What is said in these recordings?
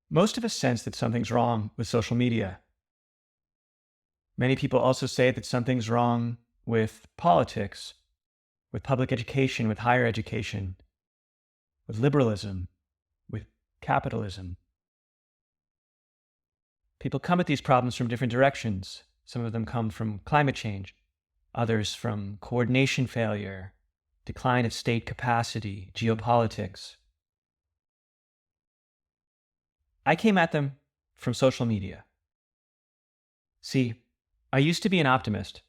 Most of us sense that something's wrong with social media. Many people also say that something's wrong with politics, with public education, with higher education, with liberalism, with capitalism. People come at these problems from different directions. Some of them come from climate change, others from coordination failure, decline of state capacity, geopolitics. I came at them from social media. See, I used to be an optimist.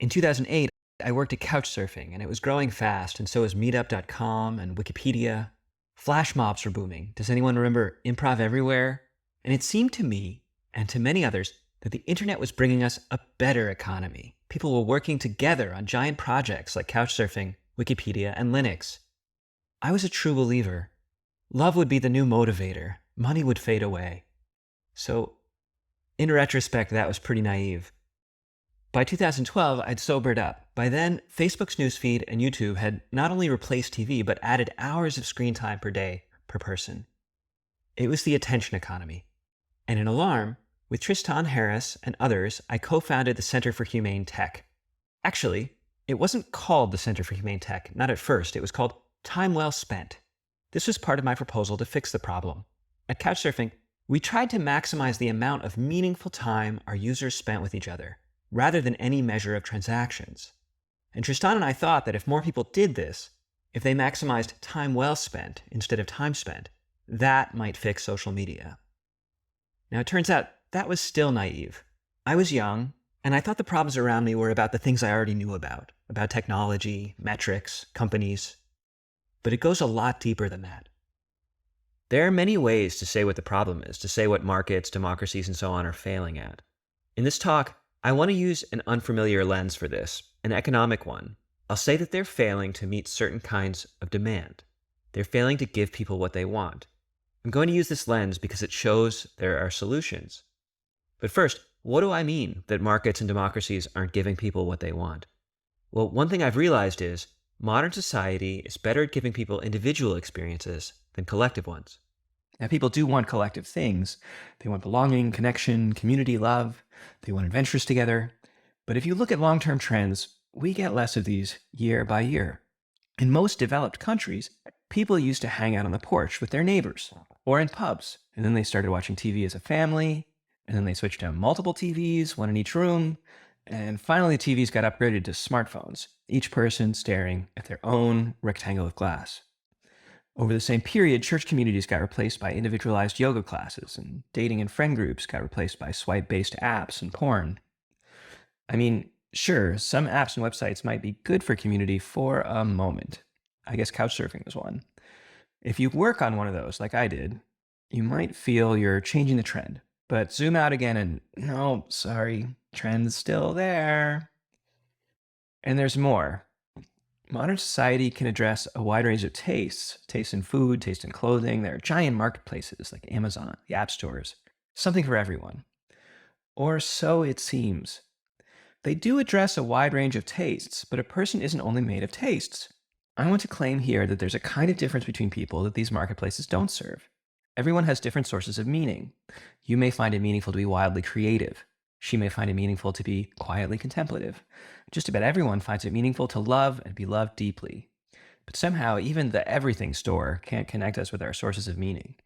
In 2008, I worked at Couchsurfing, and it was growing fast, and so was Meetup.com and Wikipedia. Flash mobs were booming. Does anyone remember Improv Everywhere? And it seemed to me, and to many others, that the internet was bringing us a better economy. People were working together on giant projects like Couchsurfing, Wikipedia, and Linux. I was a true believer. Love would be the new motivator. Money would fade away. So, in retrospect, that was pretty naive. By 2012, I'd sobered up. By then, Facebook's newsfeed and YouTube had not only replaced TV, but added hours of screen time per day per person. It was the attention economy. And in alarm, with Tristan Harris and others, I co-founded the Center for Humane Tech. Actually, it wasn't called the Center for Humane Tech, not at first. It was called Time Well Spent. This was part of my proposal to fix the problem. At Couchsurfing, we tried to maximize the amount of meaningful time our users spent with each other, rather than any measure of transactions. And Tristan and I thought that if more people did this, if they maximized time well spent instead of time spent, that might fix social media. Now, it turns out that was still naive. I was young, and I thought the problems around me were about the things I already knew about technology, metrics, companies. But it goes a lot deeper than that. There are many ways to say what the problem is, to say what markets, democracies, and so on are failing at. In this talk, I want to use an unfamiliar lens for this, an economic one. I'll say that they're failing to meet certain kinds of demand. They're failing to give people what they want. I'm going to use this lens because it shows there are solutions. But first, what do I mean that markets and democracies aren't giving people what they want? Well, one thing I've realized is modern society is better at giving people individual experiences than collective ones. Now, people do want collective things. They want belonging, connection, community, love. They want adventures together. But if you look at long-term trends, we get less of these year by year. In most developed countries, people used to hang out on the porch with their neighbors or in pubs, and then they started watching TV as a family, and then they switched to multiple TVs, one in each room, and finally TVs got upgraded to smartphones, each person staring at their own rectangle of glass. Over the same period, church communities got replaced by individualized yoga classes, and dating and friend groups got replaced by swipe-based apps and porn. I mean, sure, some apps and websites might be good for community for a moment. I guess Couchsurfing was one. If you work on one of those, like I did, you might feel you're changing the trend. But zoom out again and, no, sorry, trend's still there. And there's more. Modern society can address a wide range of tastes. Taste in food, taste in clothing. There are giant marketplaces like Amazon, the app stores. Something for everyone. Or so it seems. They do address a wide range of tastes, but a person isn't only made of tastes. I want to claim here that there's a kind of difference between people that these marketplaces don't serve. Everyone has different sources of meaning. You may find it meaningful to be wildly creative. She may find it meaningful to be quietly contemplative. Just about everyone finds it meaningful to love and be loved deeply. But somehow, even the everything store can't connect us with our sources of meaning.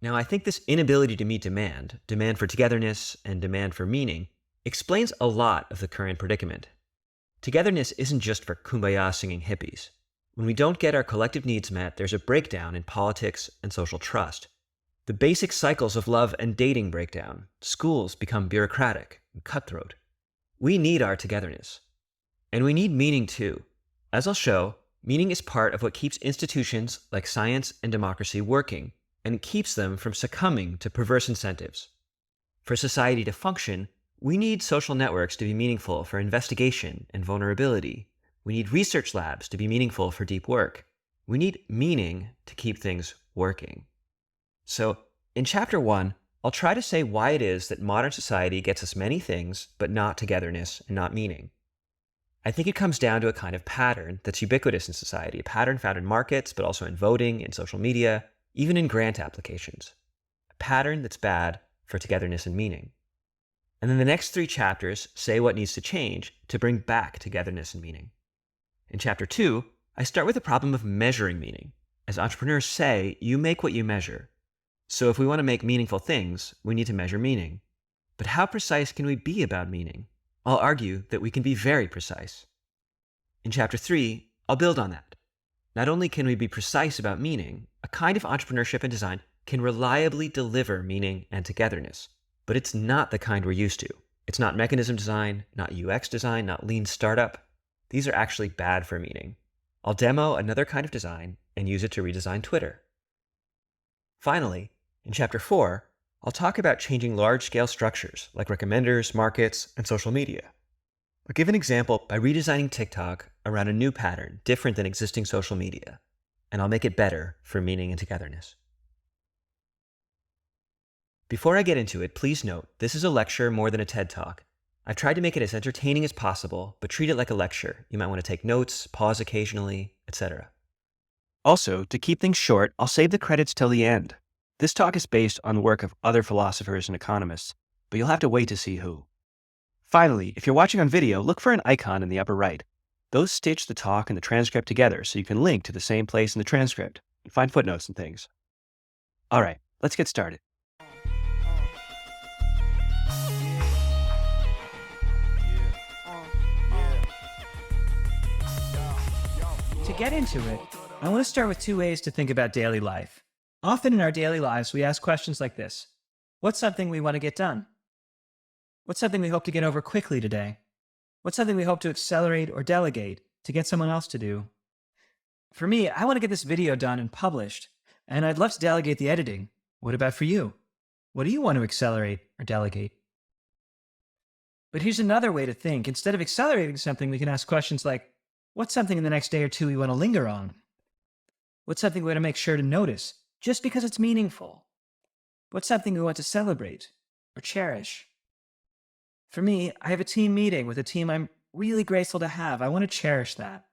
Now, I think this inability to meet demand for togetherness and demand for meaning, explains a lot of the current predicament. Togetherness isn't just for kumbaya singing hippies. When we don't get our collective needs met, there's a breakdown in politics and social trust. The basic cycles of love and dating break down. Schools become bureaucratic and cutthroat. We need our togetherness. And we need meaning too. As I'll show, meaning is part of what keeps institutions like science and democracy working, and keeps them from succumbing to perverse incentives. For society to function, we need social networks to be meaningful for investigation and vulnerability. We need research labs to be meaningful for deep work. We need meaning to keep things working. So, in Chapter 1, I'll try to say why it is that modern society gets us many things, but not togetherness and not meaning. I think it comes down to a kind of pattern that's ubiquitous in society, a pattern found in markets, but also in voting, in social media, even in grant applications. A pattern that's bad for togetherness and meaning. And then the next 3 chapters say what needs to change to bring back togetherness and meaning. In chapter 2, I start with the problem of measuring meaning. As entrepreneurs say, you make what you measure. So if we want to make meaningful things, we need to measure meaning. But how precise can we be about meaning? I'll argue that we can be very precise. In chapter 3, I'll build on that. Not only can we be precise about meaning, a kind of entrepreneurship and design can reliably deliver meaning and togetherness. But it's not the kind we're used to. It's not mechanism design, not UX design, not lean startup. These are actually bad for meaning. I'll demo another kind of design and use it to redesign Twitter. Finally, in chapter 4, I'll talk about changing large-scale structures like recommenders, markets, and social media. I'll give an example by redesigning TikTok around a new pattern different than existing social media, and I'll make it better for meaning and togetherness. Before I get into it, please note, this is a lecture more than a TED Talk. I've tried to make it as entertaining as possible, but treat it like a lecture. You might want to take notes, pause occasionally, etc. Also, to keep things short, I'll save the credits till the end. This talk is based on the work of other philosophers and economists, but you'll have to wait to see who. Finally, if you're watching on video, look for an icon in the upper right. Those stitch the talk and the transcript together so you can link to the same place in the transcript and find footnotes and things. All right, let's get started. To get into it, I want to start with 2 ways to think about daily life. Often in our daily lives, we ask questions like this. What's something we want to get done? What's something we hope to get over quickly today? What's something we hope to accelerate or delegate to get someone else to do? For me, I want to get this video done and published, and I'd love to delegate the editing. What about for you? What do you want to accelerate or delegate? But here's another way to think. Instead of accelerating something, we can ask questions like, what's something in the next day or 2 we want to linger on? What's something we want to make sure to notice, just because it's meaningful? What's something we want to celebrate or cherish? For me, I have a team meeting with a team I'm really grateful to have. I want to cherish that.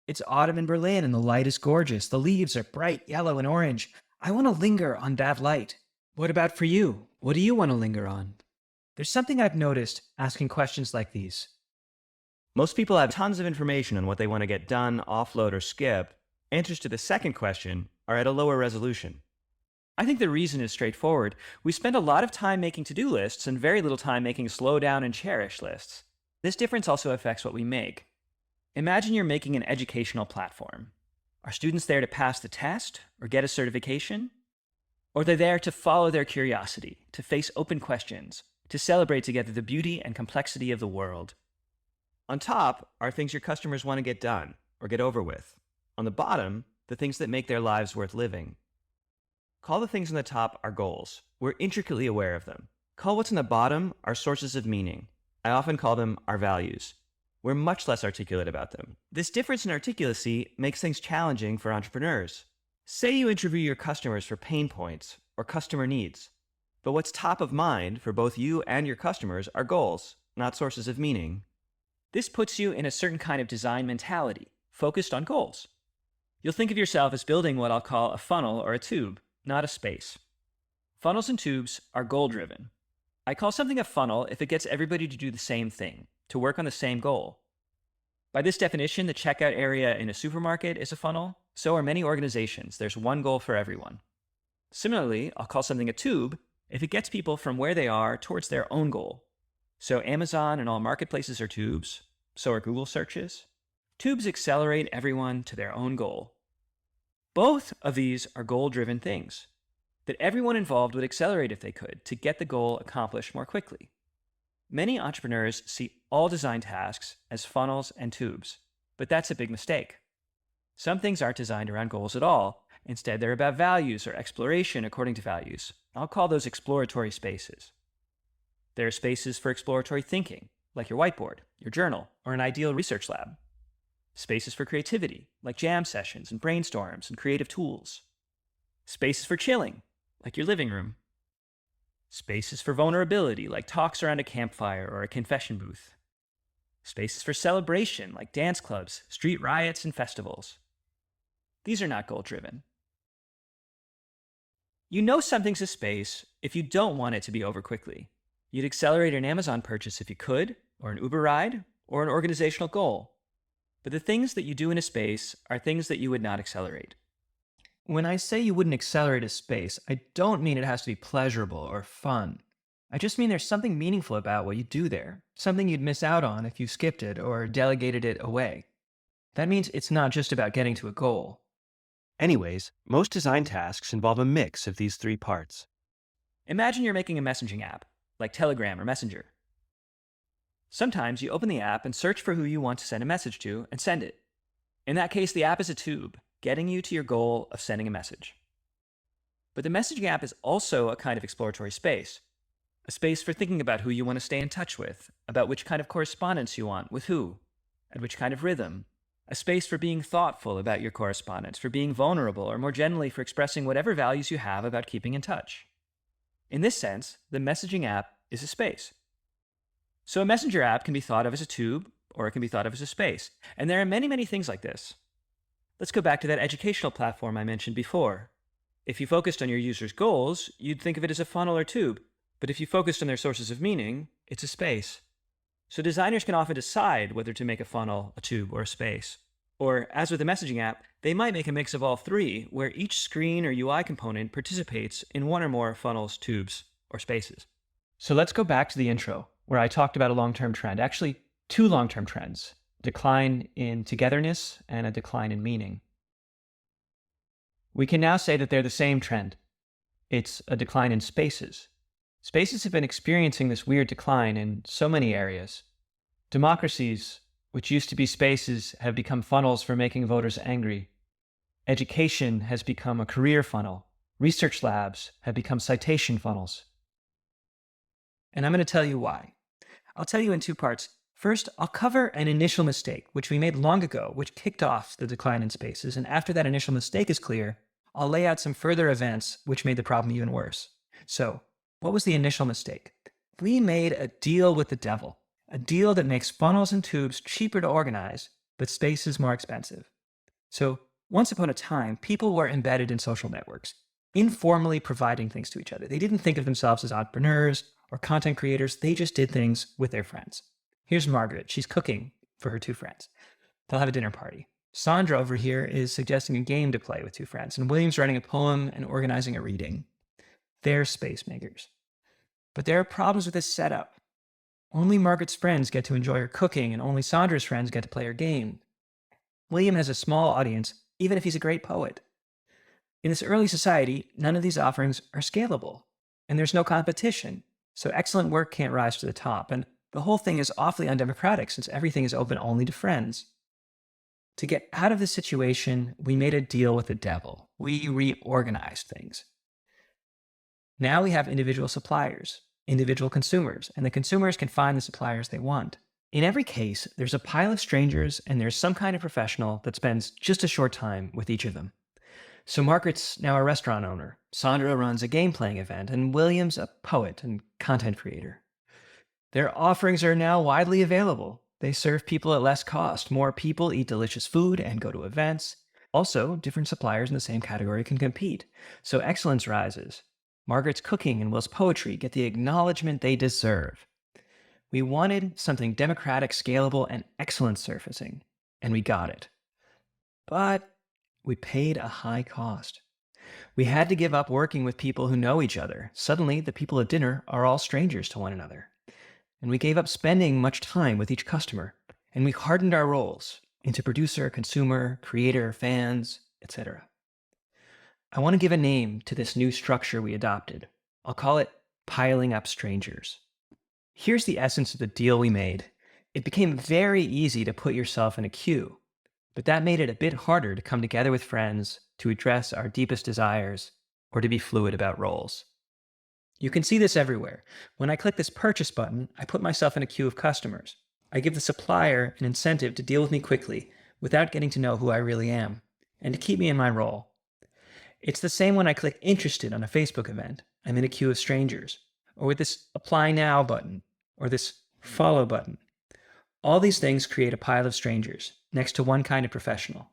It's autumn in Berlin and the light is gorgeous. The leaves are bright yellow and orange. I want to linger on that light. What about for you? What do you want to linger on? There's something I've noticed asking questions like these. Most people have tons of information on what they want to get done, offload, or skip. Answers to the second question are at a lower resolution. I think the reason is straightforward. We spend a lot of time making to-do lists and very little time making slow down and cherish lists. This difference also affects what we make. Imagine you're making an educational platform. Are students there to pass the test or get a certification? Or they're there to follow their curiosity, to face open questions, to celebrate together the beauty and complexity of the world? On top are things your customers want to get done or get over with. On the bottom, the things that make their lives worth living. Call the things on the top our goals. We're intricately aware of them. Call what's on the bottom our sources of meaning. I often call them our values. We're much less articulate about them. This difference in articulacy makes things challenging for entrepreneurs. Say you interview your customers for pain points or customer needs. But what's top of mind for both you and your customers are goals, not sources of meaning. This puts you in a certain kind of design mentality, focused on goals. You'll think of yourself as building what I'll call a funnel or a tube, not a space. Funnels and tubes are goal-driven. I call something a funnel if it gets everybody to do the same thing, to work on the same goal. By this definition, the checkout area in a supermarket is a funnel. So are many organizations. There's one goal for everyone. Similarly, I'll call something a tube if it gets people from where they are towards their own goal. So Amazon and all marketplaces are tubes. So are Google searches. Tubes accelerate everyone to their own goal. Both of these are goal-driven things that everyone involved would accelerate if they could to get the goal accomplished more quickly. Many entrepreneurs see all design tasks as funnels and tubes, but that's a big mistake. Some things aren't designed around goals at all. Instead, they're about values or exploration according to values. I'll call those exploratory spaces. There are spaces for exploratory thinking, like your whiteboard, your journal, or an ideal research lab. Spaces for creativity, like jam sessions and brainstorms and creative tools. Spaces for chilling, like your living room. Spaces for vulnerability, like talks around a campfire or a confession booth. Spaces for celebration, like dance clubs, street riots, and festivals. These are not goal-driven. You know something's a space if you don't want it to be over quickly. You'd accelerate an Amazon purchase if you could, or an Uber ride, or an organizational goal. But the things that you do in a space are things that you would not accelerate. When I say you wouldn't accelerate a space, I don't mean it has to be pleasurable or fun. I just mean there's something meaningful about what you do there, something you'd miss out on if you skipped it or delegated it away. That means it's not just about getting to a goal. Anyways, most design tasks involve a mix of these three parts. Imagine you're making a messaging app, like Telegram or Messenger. Sometimes you open the app and search for who you want to send a message to and send it. In that case, the app is a tube, getting you to your goal of sending a message. But the messaging app is also a kind of exploratory space, a space for thinking about who you want to stay in touch with, about which kind of correspondence you want, with who, at which kind of rhythm, a space for being thoughtful about your correspondence, for being vulnerable, or more generally for expressing whatever values you have about keeping in touch. In this sense, the messaging app is a space. So a messenger app can be thought of as a tube, or it can be thought of as a space. And there are many, many things like this. Let's go back to that educational platform I mentioned before. If you focused on your users' goals, you'd think of it as a funnel or tube. But if you focused on their sources of meaning, it's a space. So designers can often decide whether to make a funnel, a tube, or a space. Or, as with the messaging app, they might make a mix of all three, where each screen or UI component participates in one or more funnels, tubes, or spaces. So let's go back to the intro, where I talked about a long-term trend, actually two long-term trends, a decline in togetherness and a decline in meaning. We can now say that they're the same trend. It's a decline in spaces. Spaces have been experiencing this weird decline in so many areas. Democracies, which used to be spaces, have become funnels for making voters angry. Education has become a career funnel. Research labs have become citation funnels. And I'm going to tell you why. I'll tell you in two parts. First, I'll cover an initial mistake, which we made long ago, which kicked off the decline in spaces. And after that initial mistake is clear, I'll lay out some further events which made the problem even worse. So, what was the initial mistake? We made a deal with the devil, a deal that makes funnels and tubes cheaper to organize, but spaces more expensive. So, once upon a time, people were embedded in social networks, informally providing things to each other. They didn't think of themselves as entrepreneurs or content creators. They just did things with their friends. Here's Margaret. She's cooking for her two friends. They'll have a dinner party. Sandra over here is suggesting a game to play with two friends, and William's writing a poem and organizing a reading. They're space makers. But there are problems with this setup. Only Margaret's friends get to enjoy her cooking, and only Sandra's friends get to play her game. William has a small audience, even if he's a great poet. In this early society, none of these offerings are scalable, and there's no competition, so excellent work can't rise to the top, and the whole thing is awfully undemocratic since everything is open only to friends. To get out of this situation, we made a deal with the devil. We reorganized things. Now we have individual suppliers, individual consumers, and the consumers can find the suppliers they want. In every case, there's a pile of strangers and there's some kind of professional that spends just a short time with each of them. So Margaret's now a restaurant owner, Sandra runs a game-playing event, and William's a poet and content creator. Their offerings are now widely available. They serve people at less cost. More people eat delicious food and go to events. Also, different suppliers in the same category can compete, so excellence rises. Margaret's cooking and Will's poetry get the acknowledgement they deserve. We wanted something democratic, scalable, and excellent surfacing, and we got it. But we paid a high cost. We had to give up working with people who know each other. Suddenly, the people at dinner are all strangers to one another. And we gave up spending much time with each customer, and we hardened our roles into producer, consumer, creator, fans, etc. I want to give a name to this new structure we adopted. I'll call it piling up strangers. Here's the essence of the deal we made. It became very easy to put yourself in a queue, but that made it a bit harder to come together with friends, to address our deepest desires, or to be fluid about roles. You can see this everywhere. When I click this purchase button, I put myself in a queue of customers. I give the supplier an incentive to deal with me quickly without getting to know who I really am, and to keep me in my role. It's the same when I click interested on a Facebook event. I'm in a queue of strangers, or with this apply now button, or this follow button. All these things create a pile of strangers next to one kind of professional.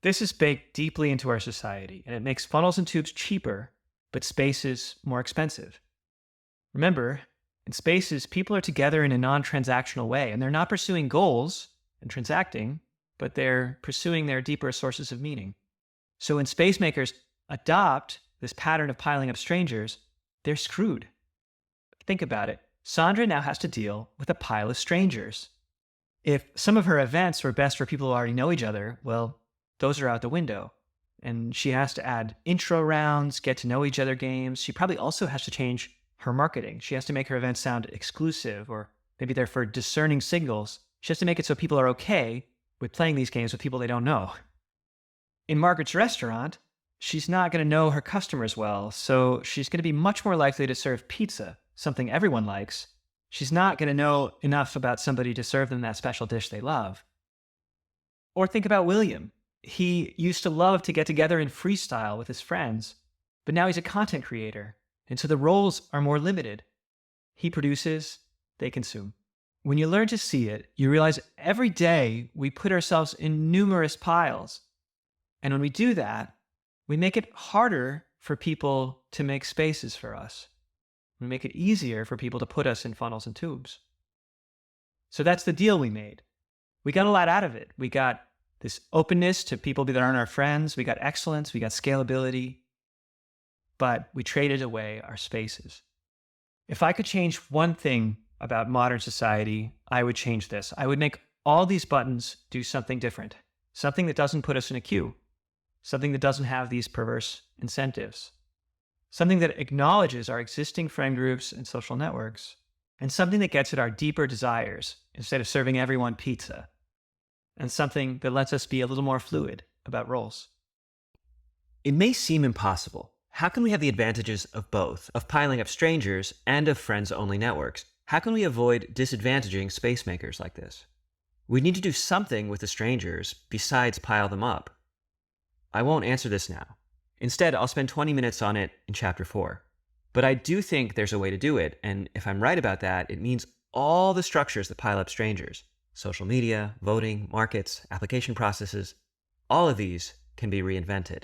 This is baked deeply into our society, and it makes funnels and tubes cheaper, but space is more expensive. Remember, in spaces, people are together in a non-transactional way, and they're not pursuing goals and transacting, but they're pursuing their deeper sources of meaning. So when space makers adopt this pattern of piling up strangers, they're screwed. Think about it. Sandra now has to deal with a pile of strangers. If some of her events were best for people who already know each other, well, those are out the window. And she has to add intro rounds, get to know each other games. She probably also has to change her marketing. She has to make her events sound exclusive, or maybe they're for discerning singles. She has to make it so people are okay with playing these games with people they don't know. In Margaret's restaurant, she's not going to know her customers well, so she's going to be much more likely to serve pizza, something everyone likes. She's not going to know enough about somebody to serve them that special dish they love. Or think about William. He used to love to get together and freestyle with his friends, but now he's a content creator, and so the roles are more limited. He produces, they consume. When you learn to see it, you realize every day we put ourselves in numerous piles. And when we do that, we make it harder for people to make spaces for us. We make it easier for people to put us in funnels and tubes. So that's the deal we made. We got a lot out of it. We got this openness to people that aren't our friends. We got excellence. We got scalability. But we traded away our spaces. If I could change one thing about modern society, I would change this. I would make all these buttons do something different. Something that doesn't put us in a queue. Something that doesn't have these perverse incentives. Something that acknowledges our existing friend groups and social networks, and something that gets at our deeper desires instead of serving everyone pizza, and something that lets us be a little more fluid about roles. It may seem impossible. How can we have the advantages of both, of piling up strangers and of friends-only networks? How can we avoid disadvantaging space makers like this? We need to do something with the strangers besides pile them up. I won't answer this now. Instead, I'll spend 20 minutes on it in Chapter 4. But I do think there's a way to do it, and if I'm right about that, it means all the structures that pile up strangers, social media, voting, markets, application processes, all of these can be reinvented.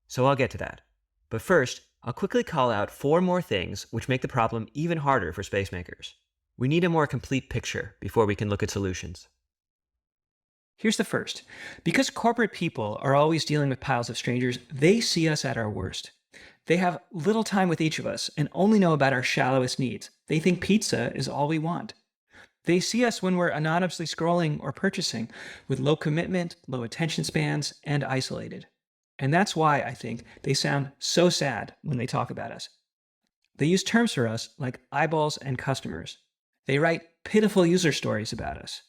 So I'll get to that. But first, I'll quickly call out 4 more things which make the problem even harder for space makers. We need a more complete picture before we can look at solutions. Here's the first. Because corporate people are always dealing with piles of strangers, they see us at our worst. They have little time with each of us and only know about our shallowest needs. They think pizza is all we want. They see us when we're anonymously scrolling or purchasing with low commitment, low attention spans, and isolated. And that's why I think they sound so sad when they talk about us. They use terms for us like eyeballs and customers. They write pitiful user stories about us.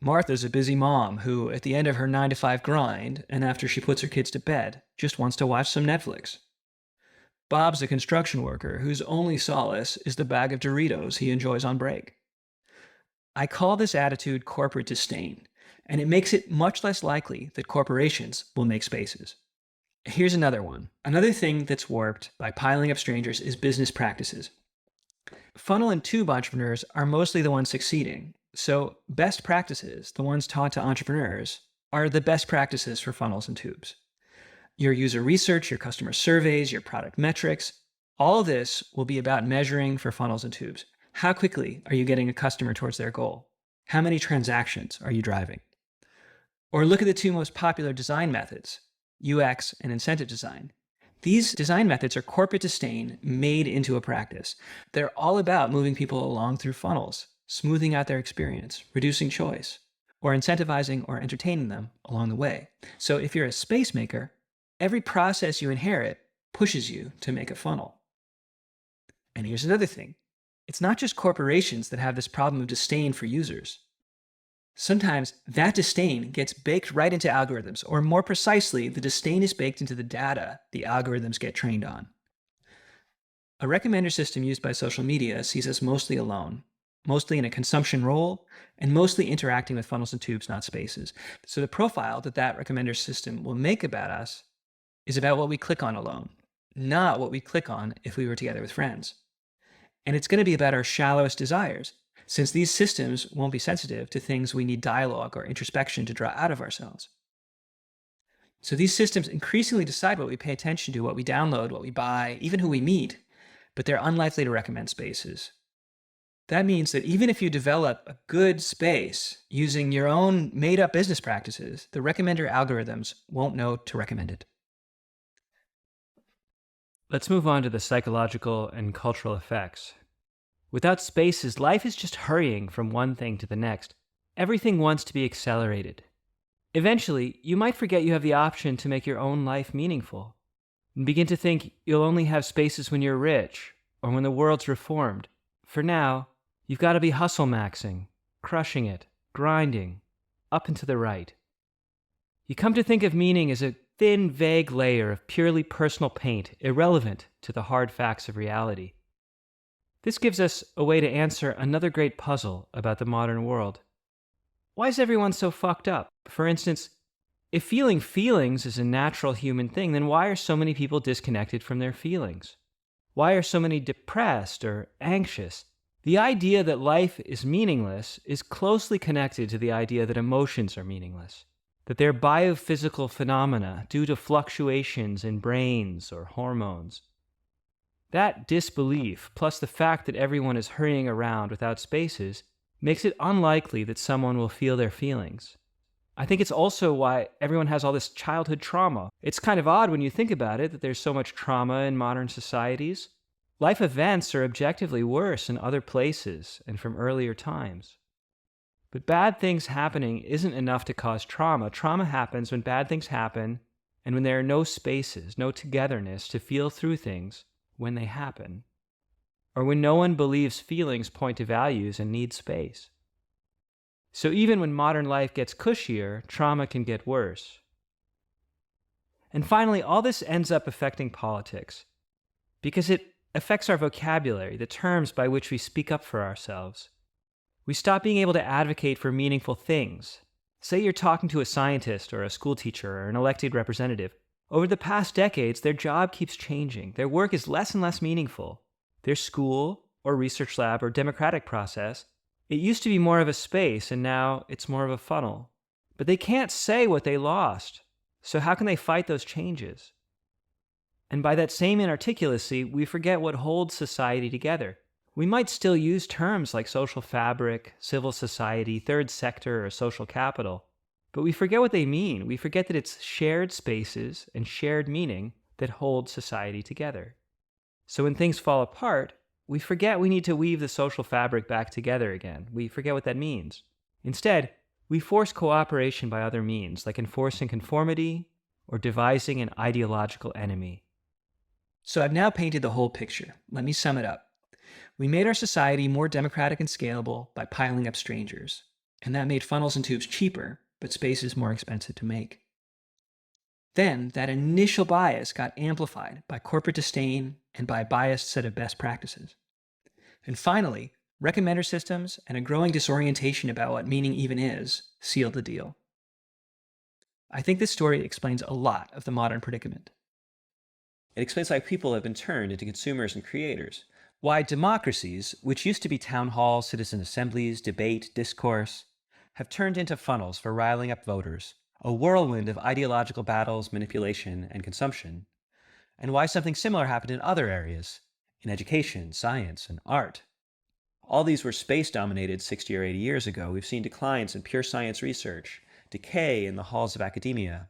Martha's a busy mom who, at the end of her 9-to-5 grind, and after she puts her kids to bed, just wants to watch some Netflix. Bob's a construction worker whose only solace is the bag of Doritos he enjoys on break. I call this attitude corporate disdain, and it makes it much less likely that corporations will make spaces. Here's another one. Another thing that's warped by piling up strangers is business practices. Funnel and tube entrepreneurs are mostly the ones succeeding. So best practices, the ones taught to entrepreneurs, are the best practices for funnels and tubes. Your user research, your customer surveys, your product metrics, all this will be about measuring for funnels and tubes. How quickly are you getting a customer towards their goal? How many transactions are you driving? Or look at the 2 most popular design methods, UX and incentive design. These design methods are corporate disdain made into a practice. They're all about moving people along through funnels, smoothing out their experience, reducing choice, or incentivizing or entertaining them along the way. So if you're a space maker, every process you inherit pushes you to make a funnel. And here's another thing. It's not just corporations that have this problem of disdain for users. Sometimes that disdain gets baked right into algorithms, or more precisely, the disdain is baked into the data the algorithms get trained on. A recommender system used by social media sees us mostly alone, mostly in a consumption role, and mostly interacting with funnels and tubes, not spaces. So the profile that recommender system will make about us is about what we click on alone, not what we click on if we were together with friends. And it's going to be about our shallowest desires, since these systems won't be sensitive to things we need dialogue or introspection to draw out of ourselves. So these systems increasingly decide what we pay attention to, what we download, what we buy, even who we meet, but they're unlikely to recommend spaces. That means that even if you develop a good space using your own made up business practices, the recommender algorithms won't know to recommend it. Let's move on to the psychological and cultural effects. Without spaces, life is just hurrying from one thing to the next. Everything wants to be accelerated. Eventually, you might forget you have the option to make your own life meaningful, and begin to think you'll only have spaces when you're rich or when the world's reformed. For now, you've got to be hustle maxing, crushing it, grinding, up and to the right. You come to think of meaning as a thin, vague layer of purely personal paint, irrelevant to the hard facts of reality. This gives us a way to answer another great puzzle about the modern world. Why is everyone so fucked up? For instance, if feeling feelings is a natural human thing, then why are so many people disconnected from their feelings? Why are so many depressed or anxious? The idea that life is meaningless is closely connected to the idea that emotions are meaningless, that they're biophysical phenomena due to fluctuations in brains or hormones. That disbelief, plus the fact that everyone is hurrying around without spaces, makes it unlikely that someone will feel their feelings. I think it's also why everyone has all this childhood trauma. It's kind of odd when you think about it that there's so much trauma in modern societies. Life events are objectively worse in other places and from earlier times. But bad things happening isn't enough to cause trauma. Trauma happens when bad things happen and when there are no spaces, no togetherness to feel through things when they happen, or when no one believes feelings point to values and need space. So even when modern life gets cushier, trauma can get worse. And finally, all this ends up affecting politics, because it affects our vocabulary, the terms by which we speak up for ourselves. We stop being able to advocate for meaningful things. Say you're talking to a scientist or a school teacher or an elected representative. Over the past decades, their job keeps changing. Their work is less and less meaningful. Their school or research lab or democratic process, it used to be more of a space, and now it's more of a funnel. But they can't say what they lost. So how can they fight those changes? And by that same inarticulacy, we forget what holds society together. We might still use terms like social fabric, civil society, third sector, or social capital, but we forget what they mean. We forget that it's shared spaces and shared meaning that hold society together. So when things fall apart, we forget we need to weave the social fabric back together again. We forget what that means. Instead, we force cooperation by other means, like enforcing conformity or devising an ideological enemy. So I've now painted the whole picture. Let me sum it up. We made our society more democratic and scalable by piling up strangers, and that made funnels and tubes cheaper, but spaces more expensive to make. Then that initial bias got amplified by corporate disdain and by a biased set of best practices. And finally, recommender systems and a growing disorientation about what meaning even is sealed the deal. I think this story explains a lot of the modern predicament. It explains why people have been turned into consumers and creators. Why democracies, which used to be town halls, citizen assemblies, debate, discourse, have turned into funnels for riling up voters, a whirlwind of ideological battles, manipulation, and consumption. And why something similar happened in other areas, in education, science, and art. All these were space-dominated 60 or 80 years ago. We've seen declines in pure science research, decay in the halls of academia.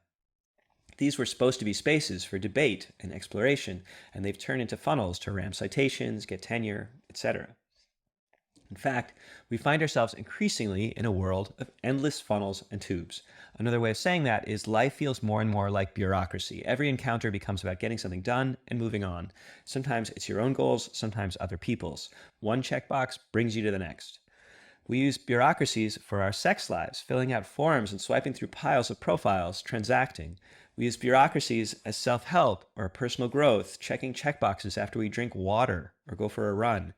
These were supposed to be spaces for debate and exploration, and they've turned into funnels to ram citations, get tenure, etc. In fact, we find ourselves increasingly in a world of endless funnels and tubes. Another way of saying that is life feels more and more like bureaucracy. Every encounter becomes about getting something done and moving on. Sometimes it's your own goals, sometimes other people's. One checkbox brings you to the next. We use bureaucracies for our sex lives, filling out forms and swiping through piles of profiles, transacting. We use bureaucracies as self-help or personal growth, checking checkboxes after we drink water or go for a run.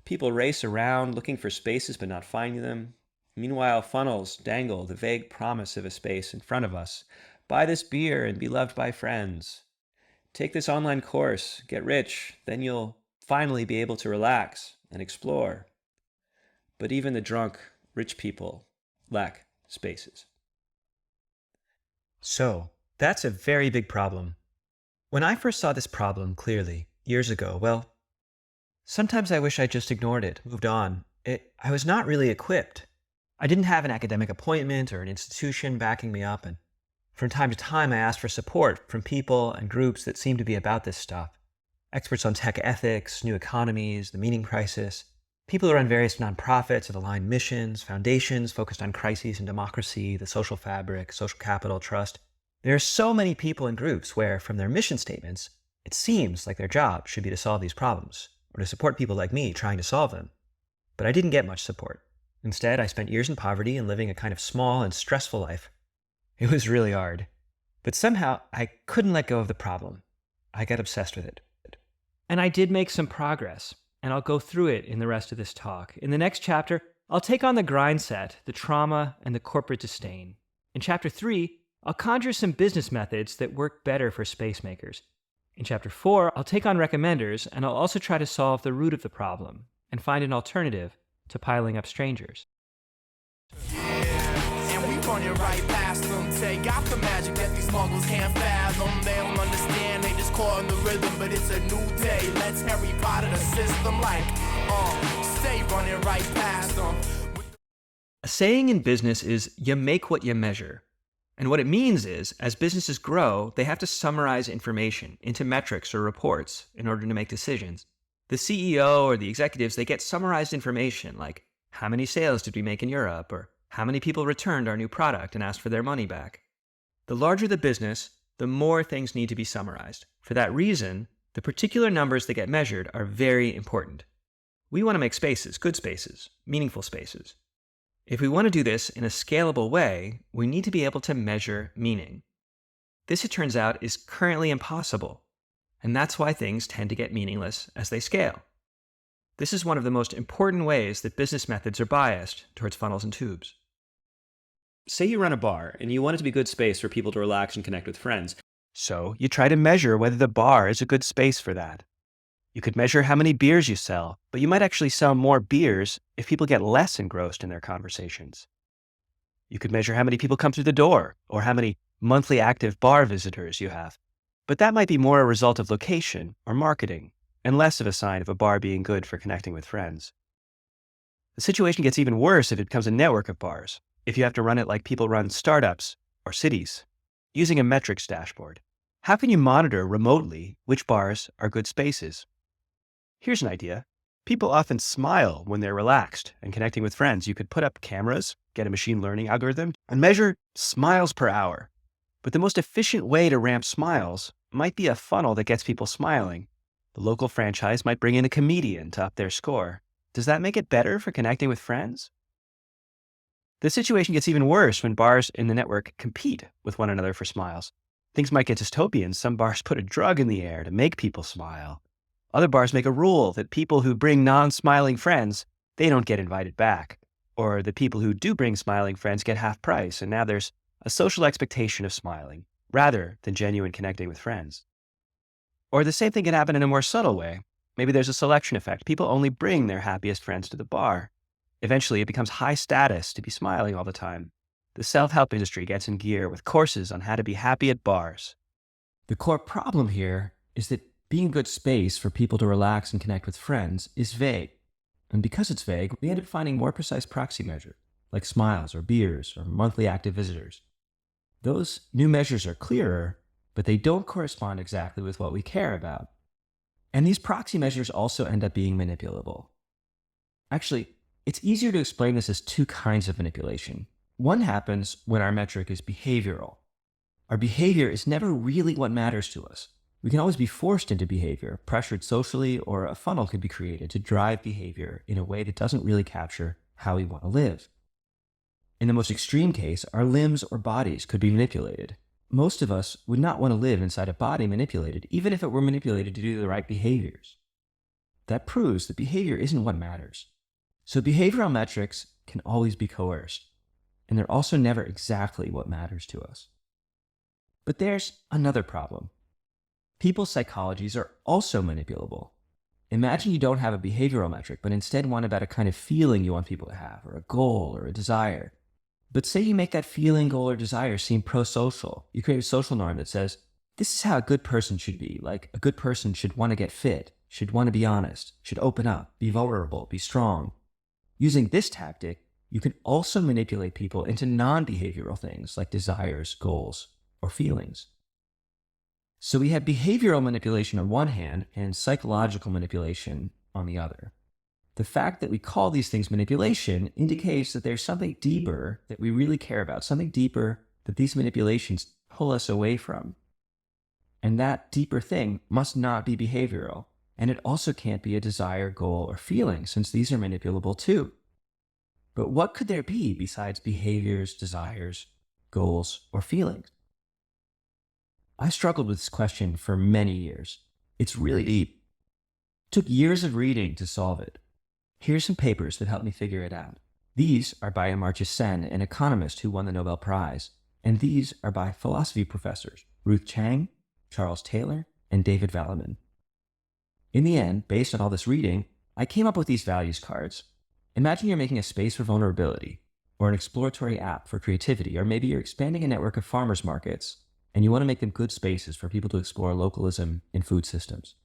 People race around looking for spaces but not finding them. Meanwhile, funnels dangle the vague promise of a space in front of us. Buy this beer and be loved by friends. Take this online course, get rich, then you'll finally be able to relax and explore. But even the drunk, rich people lack spaces. So, That's a very big problem. When I first saw this problem clearly, years ago, well, sometimes I wish I just ignored it, moved on. I was not really equipped. I didn't have an academic appointment or an institution backing me up, and from time to time I asked for support from people and groups that seemed to be about this stuff. Experts on tech ethics, new economies, the meaning crisis, people who run various nonprofits that align missions, foundations focused on crises and democracy, the social fabric, social capital, trust. There are so many people and groups where, from their mission statements, it seems like their job should be to solve these problems, or to support people like me trying to solve them. But I didn't get much support. Instead, I spent years in poverty and living a kind of small and stressful life. It was really hard. But somehow, I couldn't let go of the problem. I got obsessed with it. And I did make some progress, and I'll go through it in the rest of this talk. In the next chapter, I'll take on the grind set, the trauma, and the corporate disdain. In chapter 3, I'll conjure some business methods that work better for space makers. In chapter 4, I'll take on recommenders, and I'll also try to solve the root of the problem and find an alternative to piling up strangers. Yeah, and we running right past them. Take out the magic that these muggles can't fathom. They don't understand, they just caught in the rhythm. But it's a new day, let's Harry Potter the system. Like, stay running right past them. A saying in business is, you make what you measure. And what it means is, as businesses grow, they have to summarize information into metrics or reports in order to make decisions. The CEO or the executives, they get summarized information like, how many sales did we make in Europe? Or how many people returned our new product and asked for their money back? The larger the business, the more things need to be summarized. For that reason, the particular numbers that get measured are very important. We want to make spaces, good spaces, meaningful spaces. If we want to do this in a scalable way, we need to be able to measure meaning. This, it turns out, is currently impossible, and that's why things tend to get meaningless as they scale. This is one of the most important ways that business methods are biased towards funnels and tubes. Say you run a bar, and you want it to be a good space for people to relax and connect with friends. So you try to measure whether the bar is a good space for that. You could measure how many beers you sell, but you might actually sell more beers if people get less engrossed in their conversations. You could measure how many people come through the door, or how many monthly active bar visitors you have. But that might be more a result of location or marketing, and less of a sign of a bar being good for connecting with friends. The situation gets even worse if it becomes a network of bars, if you have to run it like people run startups or cities, using a metrics dashboard. How can you monitor remotely which bars are good spaces? Here's an idea. People often smile when they're relaxed and connecting with friends. You could put up cameras, get a machine learning algorithm, and measure smiles per hour. But the most efficient way to ramp smiles might be a funnel that gets people smiling. The local franchise might bring in a comedian to up their score. Does that make it better for connecting with friends? The situation gets even worse when bars in the network compete with one another for smiles. Things might get dystopian. Some bars put a drug in the air to make people smile. Other bars make a rule that people who bring non-smiling friends, they don't get invited back. Or the people who do bring smiling friends get half price, and now there's a social expectation of smiling, rather than genuine connecting with friends. Or the same thing can happen in a more subtle way. Maybe there's a selection effect. People only bring their happiest friends to the bar. Eventually, it becomes high status to be smiling all the time. The self-help industry gets in gear with courses on how to be happy at bars. The core problem here is that being a good space for people to relax and connect with friends is vague. And because it's vague, we end up finding more precise proxy measures, like smiles or beers or monthly active visitors. Those new measures are clearer, but they don't correspond exactly with what we care about. And these proxy measures also end up being manipulable. Actually, it's easier to explain this as two kinds of manipulation. One happens when our metric is behavioral. Our behavior is never really what matters to us. We can always be forced into behavior, pressured socially, or a funnel could be created to drive behavior in a way that doesn't really capture how we want to live. In the most extreme case, our limbs or bodies could be manipulated. Most of us would not want to live inside a body manipulated, even if it were manipulated to do the right behaviors. That proves that behavior isn't what matters. So behavioral metrics can always be coerced, and they're also never exactly what matters to us. But there's another problem. People's psychologies are also manipulable. Imagine you don't have a behavioral metric, but instead one about a kind of feeling you want people to have, or a goal, or a desire. But say you make that feeling, goal, or desire seem pro-social. You create a social norm that says, this is how a good person should be. Like, a good person should want to get fit, should want to be honest, should open up, be vulnerable, be strong. Using this tactic, you can also manipulate people into non-behavioral things like desires, goals, or feelings. So we have behavioral manipulation on one hand and psychological manipulation on the other. The fact that we call these things manipulation indicates that there's something deeper that we really care about, something deeper that these manipulations pull us away from. And that deeper thing must not be behavioral, and it also can't be a desire, goal, or feeling, since these are manipulable too. But what could there be besides behaviors, desires, goals, or feelings? I struggled with this question for many years. It's really deep. It took years of reading to solve it. Here's some papers that helped me figure it out. These are by Amartya Sen, an economist who won the Nobel Prize. And these are by philosophy professors Ruth Chang, Charles Taylor, and David Valliman. In the end, based on all this reading, I came up with these values cards. Imagine you're making a space for vulnerability, or an exploratory app for creativity, or maybe you're expanding a network of farmers markets, and you want to make them good spaces for people to explore localism in food systems.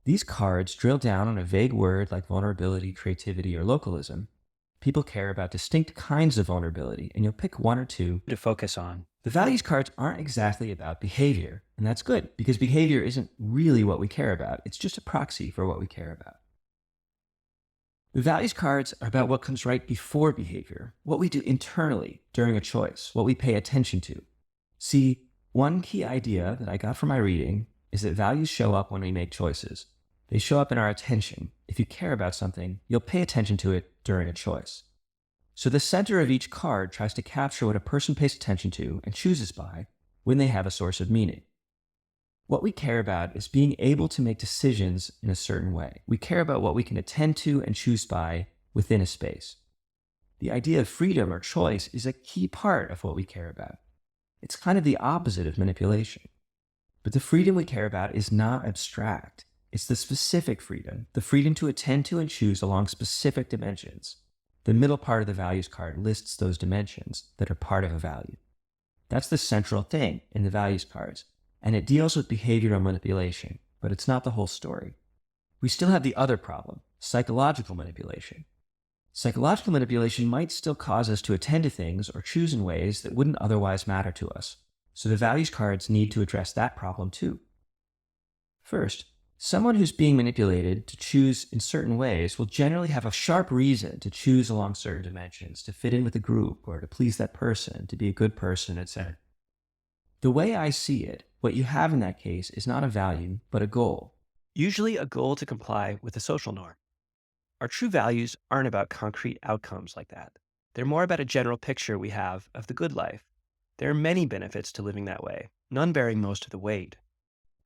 These cards drill down on a vague word like vulnerability, creativity, or localism. People care about distinct kinds of vulnerability, and you'll pick one or two to focus on. The values cards aren't exactly about behavior, and that's good, because behavior isn't really what we care about. It's just a proxy for what we care about. The values cards are about what comes right before behavior, what we do internally during a choice, what we pay attention to. See, one key idea that I got from my reading is that values show up when we make choices. They show up in our attention. If you care about something, you'll pay attention to it during a choice. So the center of each card tries to capture what a person pays attention to and chooses by when they have a source of meaning. What we care about is being able to make decisions in a certain way. We care about what we can attend to and choose by within a space. The idea of freedom or choice is a key part of what we care about. It's kind of the opposite of manipulation. But the freedom we care about is not abstract. It's the specific freedom, the freedom to attend to and choose along specific dimensions. The middle part of the values card lists those dimensions that are part of a value. That's the central thing in the values cards, and it deals with behavioral manipulation, but it's not the whole story. We still have the other problem, psychological manipulation. Psychological manipulation might still cause us to attend to things or choose in ways that wouldn't otherwise matter to us, so the values cards need to address that problem too. First, someone who's being manipulated to choose in certain ways will generally have a sharp reason to choose along certain dimensions, to fit in with a group, or to please that person, to be a good person, etc. The way I see it, what you have in that case is not a value, but a goal. Usually a goal to comply with a social norm. Our true values aren't about concrete outcomes like that. They're more about a general picture we have of the good life. There are many benefits to living that way, none bearing most of the weight.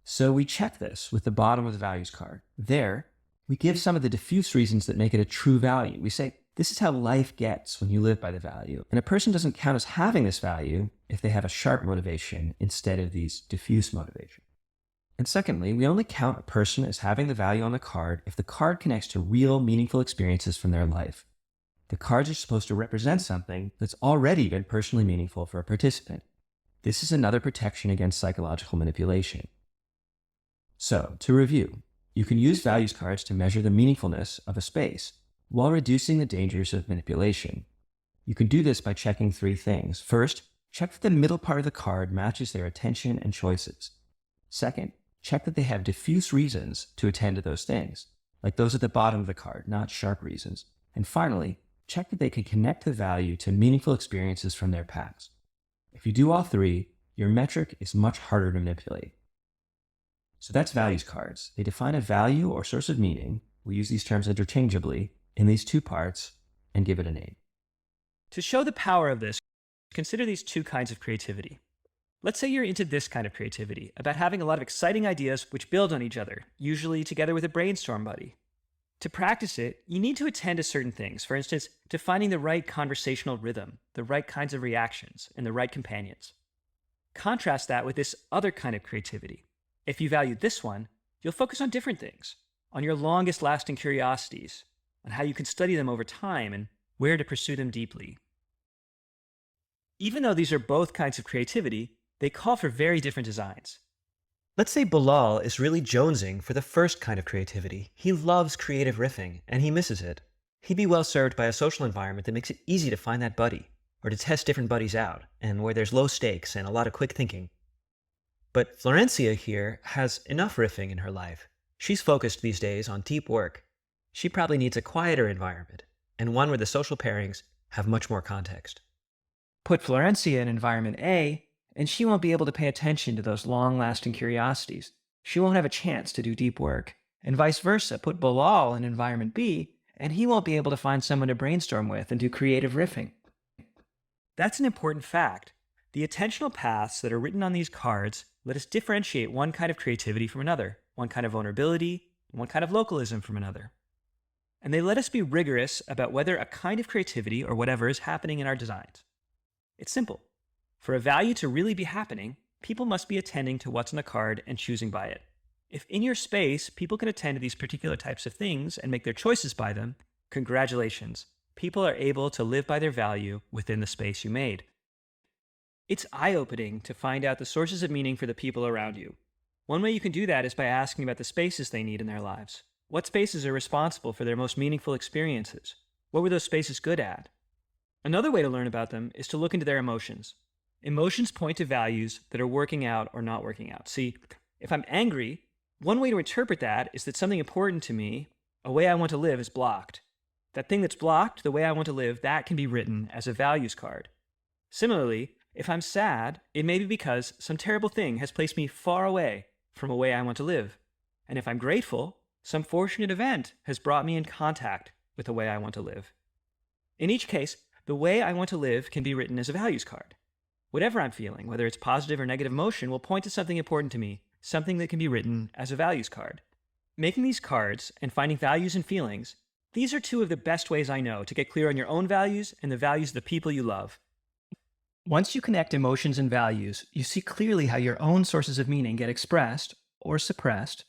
So we check this with the bottom of the values card. There, we give some of the diffuse reasons that make it a true value. We say, this is how life gets when you live by the value. And a person doesn't count as having this value if they have a sharp motivation instead of these diffuse motivation. And secondly, we only count a person as having the value on the card if the card connects to real, meaningful experiences from their life. The cards are supposed to represent something that's already been personally meaningful for a participant. This is another protection against psychological manipulation. So, to review, you can use values cards to measure the meaningfulness of a space while reducing the dangers of manipulation. You can do this by checking three things. First, check that the middle part of the card matches their attention and choices. Second, check that they have diffuse reasons to attend to those things, like those at the bottom of the card, not sharp reasons. And finally, check that they can connect the value to meaningful experiences from their past. If you do all three, your metric is much harder to manipulate. So that's values cards. They define a value or source of meaning, we use these terms interchangeably, in these two parts, and give it a name. To show the power of this, consider these two kinds of creativity. Let's say you're into this kind of creativity, about having a lot of exciting ideas which build on each other, usually together with a brainstorm buddy. To practice it, you need to attend to certain things, for instance, to finding the right conversational rhythm, the right kinds of reactions, and the right companions. Contrast that with this other kind of creativity. If you value this one, you'll focus on different things, on your longest lasting curiosities, on how you can study them over time, and where to pursue them deeply. Even though these are both kinds of creativity, they call for very different designs. Let's say Bilal is really jonesing for the first kind of creativity. He loves creative riffing, and he misses it. He'd be well served by a social environment that makes it easy to find that buddy, or to test different buddies out, and where there's low stakes and a lot of quick thinking. But Florencia here has enough riffing in her life. She's focused these days on deep work. She probably needs a quieter environment, and one where the social pairings have much more context. Put Florencia in environment A, and she won't be able to pay attention to those long-lasting curiosities. She won't have a chance to do deep work. And vice versa, put Bilal in environment B, and he won't be able to find someone to brainstorm with and do creative riffing. That's an important fact. The attentional paths that are written on these cards let us differentiate one kind of creativity from another, one kind of vulnerability, and one kind of localism from another. And they let us be rigorous about whether a kind of creativity or whatever is happening in our designs. It's simple. For a value to really be happening, people must be attending to what's on the card and choosing by it. If in your space, people can attend to these particular types of things and make their choices by them, congratulations. People are able to live by their value within the space you made. It's eye-opening to find out the sources of meaning for the people around you. One way you can do that is by asking about the spaces they need in their lives. What spaces are responsible for their most meaningful experiences? What were those spaces good at? Another way to learn about them is to look into their emotions. Emotions point to values that are working out or not working out. See, if I'm angry, one way to interpret that is that something important to me, a way I want to live, is blocked. That thing that's blocked, the way I want to live, that can be written as a values card. Similarly, if I'm sad, it may be because some terrible thing has placed me far away from a way I want to live. And if I'm grateful, some fortunate event has brought me in contact with the way I want to live. In each case, the way I want to live can be written as a values card. Whatever I'm feeling, whether it's positive or negative emotion, will point to something important to me, something that can be written as a values card. Making these cards and finding values and feelings, these are two of the best ways I know to get clear on your own values and the values of the people you love. Once you connect emotions and values, you see clearly how your own sources of meaning get expressed or suppressed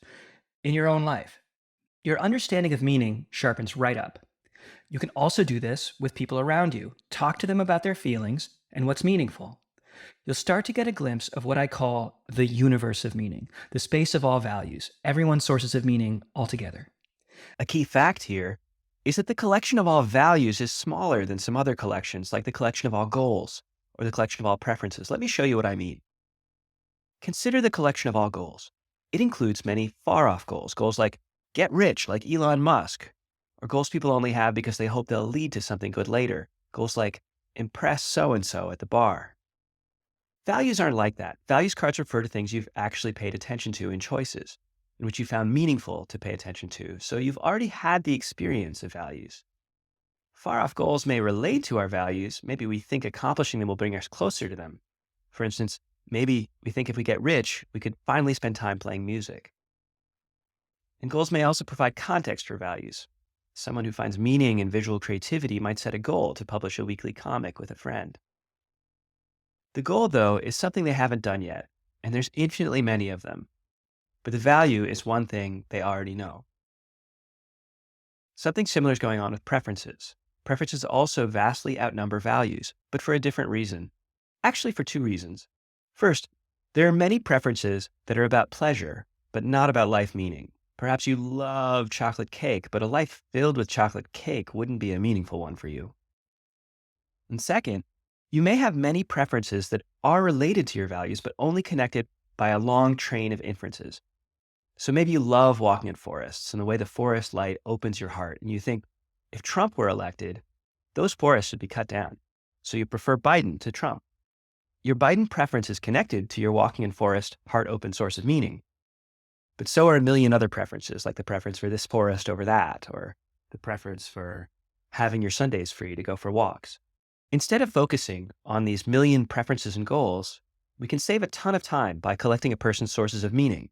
in your own life. Your understanding of meaning sharpens right up. You can also do this with people around you. Talk to them about their feelings and what's meaningful. You'll start to get a glimpse of what I call the universe of meaning, the space of all values, everyone's sources of meaning altogether. A key fact here is that the collection of all values is smaller than some other collections, like the collection of all goals or the collection of all preferences. Let me show you what I mean. Consider the collection of all goals. It includes many far-off goals, goals like get rich, like Elon Musk, or goals people only have because they hope they'll lead to something good later, goals like impress so-and-so at the bar. Values aren't like that. Values cards refer to things you've actually paid attention to in choices, in which you found meaningful to pay attention to, so you've already had the experience of values. Far-off goals may relate to our values. Maybe we think accomplishing them will bring us closer to them. For instance, maybe we think if we get rich, we could finally spend time playing music. And goals may also provide context for values. Someone who finds meaning in visual creativity might set a goal to publish a weekly comic with a friend. The goal, though, is something they haven't done yet, and there's infinitely many of them. But the value is one thing they already know. Something similar is going on with preferences. Preferences also vastly outnumber values, but for a different reason. Actually, for two reasons. First, there are many preferences that are about pleasure, but not about life meaning. Perhaps you love chocolate cake, but a life filled with chocolate cake wouldn't be a meaningful one for you. And second, you may have many preferences that are related to your values, but only connected by a long train of inferences. So maybe you love walking in forests and the way the forest light opens your heart, and you think, if Trump were elected, those forests should be cut down. So you prefer Biden to Trump. Your Biden preference is connected to your walking in forest, heart-open source of meaning. But so are a million other preferences, like the preference for this forest over that, or the preference for having your Sundays free to go for walks. Instead of focusing on these million preferences and goals, we can save a ton of time by collecting a person's sources of meaning.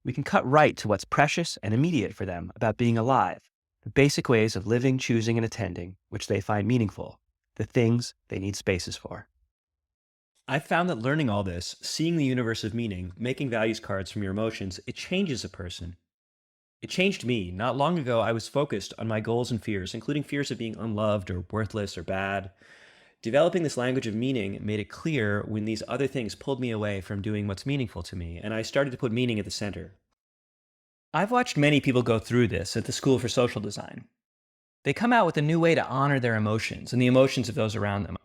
We can cut right to what's precious and immediate for them about being alive, the basic ways of living, choosing, and attending, which they find meaningful, the things they need spaces for. I've found that learning all this, seeing the universe of meaning, making values cards from your emotions, it changes a person. It changed me. Not long ago, I was focused on my goals and fears, including fears of being unloved or worthless or bad. Developing this language of meaning made it clear when these other things pulled me away from doing what's meaningful to me, and I started to put meaning at the center. I've watched many people go through this at the School for Social Design. They come out with a new way to honor their emotions and the emotions of those around them.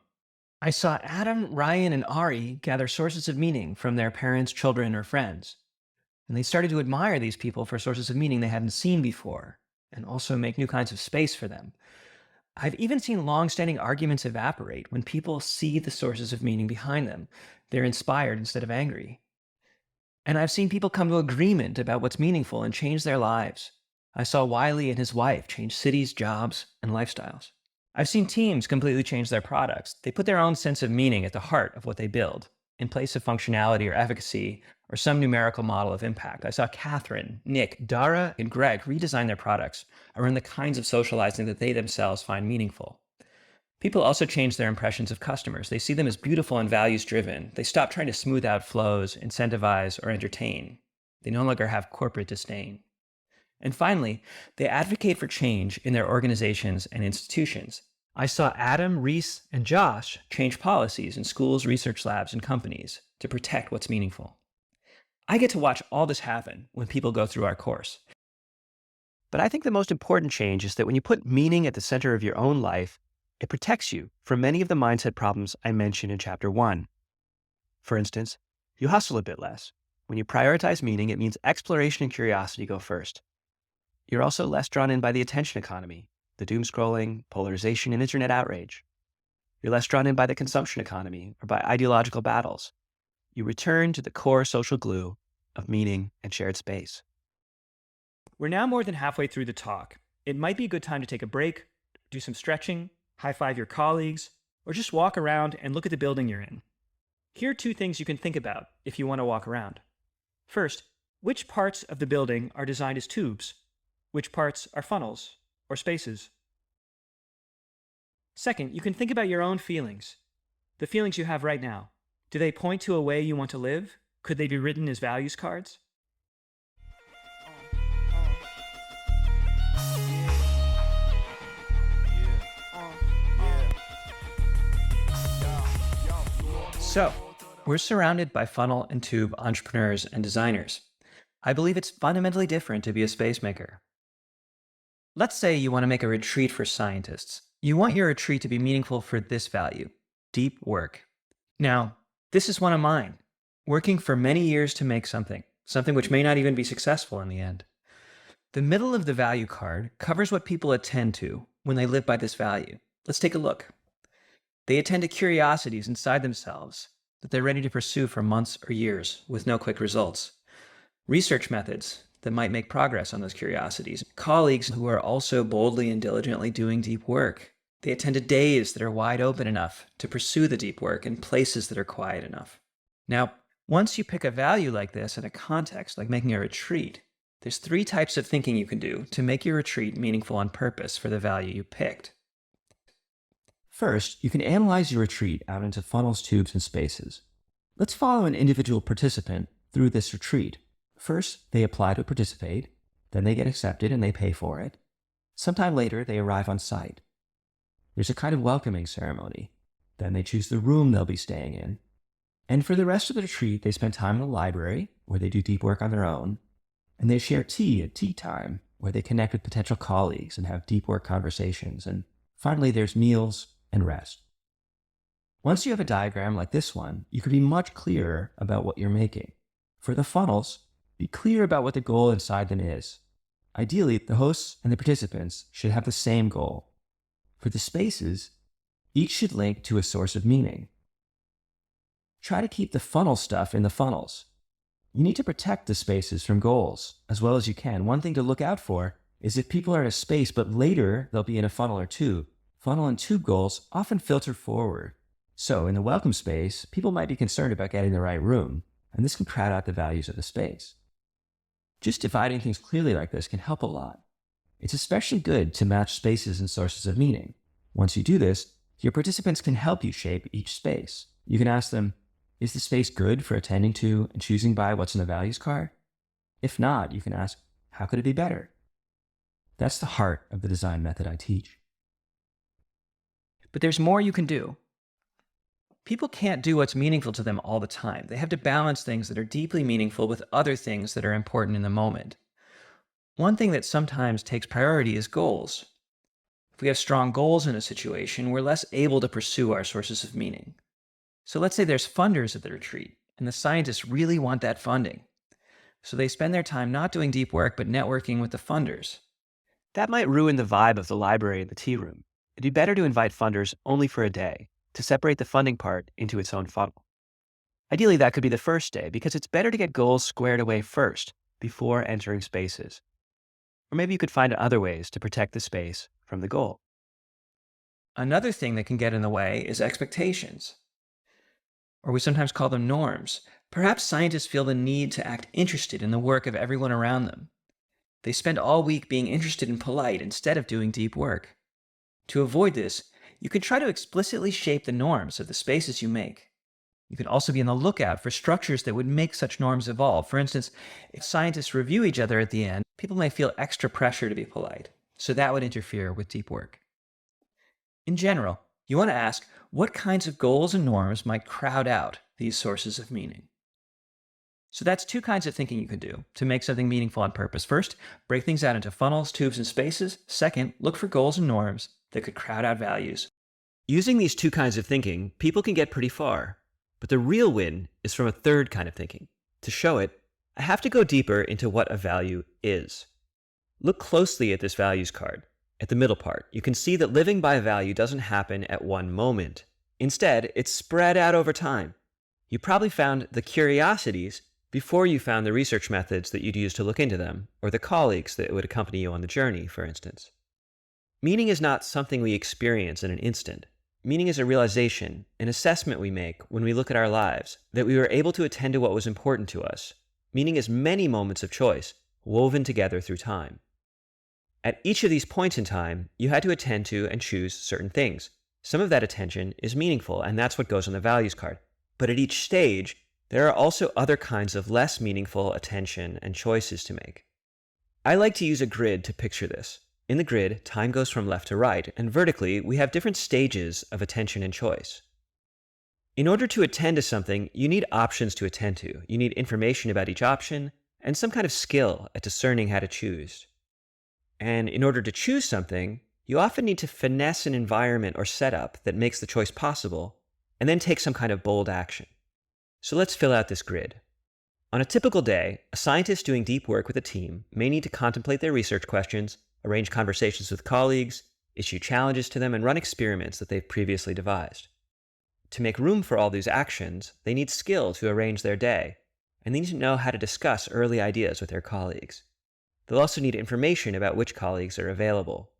I saw Adam, Ryan, and Ari gather sources of meaning from their parents, children, or friends. And they started to admire these people for sources of meaning they hadn't seen before, and also make new kinds of space for them. I've even seen long-standing arguments evaporate when people see the sources of meaning behind them. They're inspired instead of angry. And I've seen people come to agreement about what's meaningful and change their lives. I saw Wiley and his wife change cities, jobs, and lifestyles. I've seen teams completely change their products. They put their own sense of meaning at the heart of what they build, in place of functionality or efficacy or some numerical model of impact. I saw Catherine, Nick, Dara, and Greg redesign their products around the kinds of socializing that they themselves find meaningful. People also change their impressions of customers. They see them as beautiful and values-driven. They stop trying to smooth out flows, incentivize, or entertain. They no longer have corporate disdain. And finally, they advocate for change in their organizations and institutions. I saw Adam, Reese, and Josh change policies in schools, research labs, and companies to protect what's meaningful. I get to watch all this happen when people go through our course. But I think the most important change is that when you put meaning at the center of your own life, it protects you from many of the mindset problems I mentioned in Chapter 1. For instance, you hustle a bit less. When you prioritize meaning, it means exploration and curiosity go first. You're also less drawn in by the attention economy, the doom scrolling, polarization, and internet outrage. You're less drawn in by the consumption economy or by ideological battles. You return to the core social glue of meaning and shared space. We're now more than halfway through the talk. It might be a good time to take a break, do some stretching, high-five your colleagues, or just walk around and look at the building you're in. Here are 2 things you can think about if you want to walk around. First, which parts of the building are designed as tubes? Which parts are funnels or spaces? Second, you can think about your own feelings. The feelings you have right now. Do they point to a way you want to live? Could they be written as values cards? So, we're surrounded by funnel and tube entrepreneurs and designers. I believe it's fundamentally different to be a space maker. Let's say you want to make a retreat for scientists. You want your retreat to be meaningful for this value, deep work. Now, this is one of mine, working for many years to make something which may not even be successful in the end. The middle of the value card covers what people attend to when they live by this value. Let's take a look. They attend to curiosities inside themselves that they're ready to pursue for months or years with no quick results. Research methods that might make progress on those curiosities. Colleagues who are also boldly and diligently doing deep work. They attend to days that are wide open enough to pursue the deep work and places that are quiet enough. Now, once you pick a value like this in a context, like making a retreat, there's 3 types of thinking you can do to make your retreat meaningful on purpose for the value you picked. First, you can analyze your retreat out into funnels, tubes, and spaces. Let's follow an individual participant through this retreat. First, they apply to participate, then they get accepted and they pay for it. Sometime later, they arrive on site. There's a kind of welcoming ceremony. Then they choose the room they'll be staying in. And for the rest of the retreat, they spend time in the library, where they do deep work on their own. And they share tea at tea time, where they connect with potential colleagues and have deep work conversations. And finally, there's meals and rest. Once you have a diagram like this one, you can be much clearer about what you're making. For the funnels, be clear about what the goal inside them is. Ideally, the hosts and the participants should have the same goal. For the spaces, each should link to a source of meaning. Try to keep the funnel stuff in the funnels. You need to protect the spaces from goals as well as you can. One thing to look out for is if people are in a space, but later they'll be in a funnel or tube. Funnel and tube goals often filter forward. So in the welcome space, people might be concerned about getting the right room, and this can crowd out the values of the space. Just dividing things clearly like this can help a lot. It's especially good to match spaces and sources of meaning. Once you do this, your participants can help you shape each space. You can ask them, is the space good for attending to and choosing by what's in the values card? If not, you can ask, how could it be better? That's the heart of the design method I teach. But there's more you can do. People can't do what's meaningful to them all the time. They have to balance things that are deeply meaningful with other things that are important in the moment. One thing that sometimes takes priority is goals. If we have strong goals in a situation, we're less able to pursue our sources of meaning. So let's say there's funders at the retreat, and the scientists really want that funding. So they spend their time not doing deep work, but networking with the funders. That might ruin the vibe of the library and the tea room. It'd be better to invite funders only for a day, to separate the funding part into its own funnel. Ideally, that could be the first day, because it's better to get goals squared away first, before entering spaces. Or maybe you could find other ways to protect the space from the goal. Another thing that can get in the way is expectations, or we sometimes call them norms. Perhaps scientists feel the need to act interested in the work of everyone around them. They spend all week being interested and polite instead of doing deep work. To avoid this, you can try to explicitly shape the norms of the spaces you make. You can also be on the lookout for structures that would make such norms evolve. For instance, if scientists review each other at the end, people may feel extra pressure to be polite, so that would interfere with deep work. In general, you want to ask what kinds of goals and norms might crowd out these sources of meaning. So that's two kinds of thinking you can do to make something meaningful on purpose. First, break things out into funnels, tubes, and spaces. Second, look for goals and norms that could crowd out values. Using these two kinds of thinking, people can get pretty far. But the real win is from a third kind of thinking. To show it, I have to go deeper into what a value is. Look closely at this values card. At the middle part, you can see that living by a value doesn't happen at one moment. Instead, it's spread out over time. You probably found the curiosities before you found the research methods that you'd use to look into them, or the colleagues that would accompany you on the journey, for instance. Meaning is not something we experience in an instant. Meaning is a realization, an assessment we make when we look at our lives, that we were able to attend to what was important to us. Meaning is many moments of choice, woven together through time. At each of these points in time, you had to attend to and choose certain things. Some of that attention is meaningful, and that's what goes on the values card. But at each stage, there are also other kinds of less meaningful attention and choices to make. I like to use a grid to picture this. In the grid, time goes from left to right, and vertically, we have different stages of attention and choice. In order to attend to something, you need options to attend to. You need information about each option, and some kind of skill at discerning how to choose. And in order to choose something, you often need to finesse an environment or setup that makes the choice possible, and then take some kind of bold action. So let's fill out this grid. On a typical day, a scientist doing deep work with a team may need to contemplate their research questions, arrange conversations with colleagues, issue challenges to them, and run experiments that they've previously devised. To make room for all these actions, they need skill to arrange their day, and they need to know how to discuss early ideas with their colleagues. They'll also need information about which colleagues are available.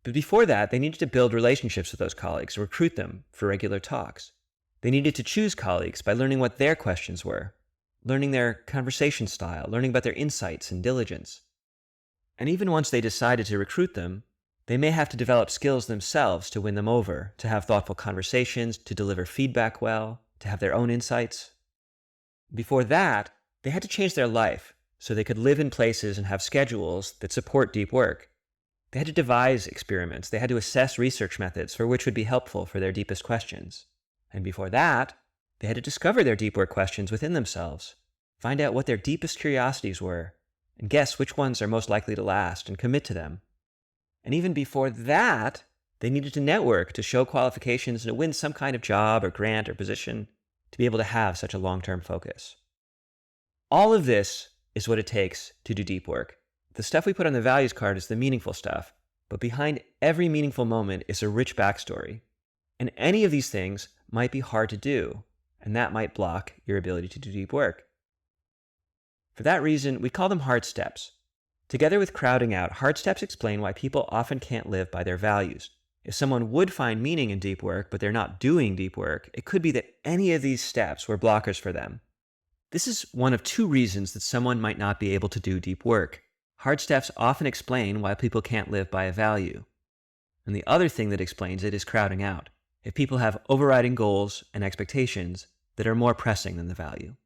But before that, they needed to build relationships with those colleagues, recruit them for regular talks. They needed to choose colleagues by learning what their questions were, learning their conversation style, learning about their insights and diligence. And even once they decided to recruit them, they may have to develop skills themselves to win them over, to have thoughtful conversations, to deliver feedback well, to have their own insights. Before that, they had to change their life so they could live in places and have schedules that support deep work. They had to devise experiments. They had to assess research methods for which would be helpful for their deepest questions. And before that, they had to discover their deep work questions within themselves, find out what their deepest curiosities were, and guess which ones are most likely to last and commit to them. And even before that, they needed to network to show qualifications and to win some kind of job or grant or position to be able to have such a long-term focus. All of this is what it takes to do deep work. The stuff we put on the values card is the meaningful stuff, but behind every meaningful moment is a rich backstory. And any of these things might be hard to do, and that might block your ability to do deep work. For that reason, we call them hard steps. Together with crowding out, hard steps explain why people often can't live by their values. If someone would find meaning in deep work, but they're not doing deep work, it could be that any of these steps were blockers for them. This is one of two reasons that someone might not be able to do deep work. Hard steps often explain why people can't live by a value. And the other thing that explains it is crowding out. If people have overriding goals and expectations that are more pressing than the value.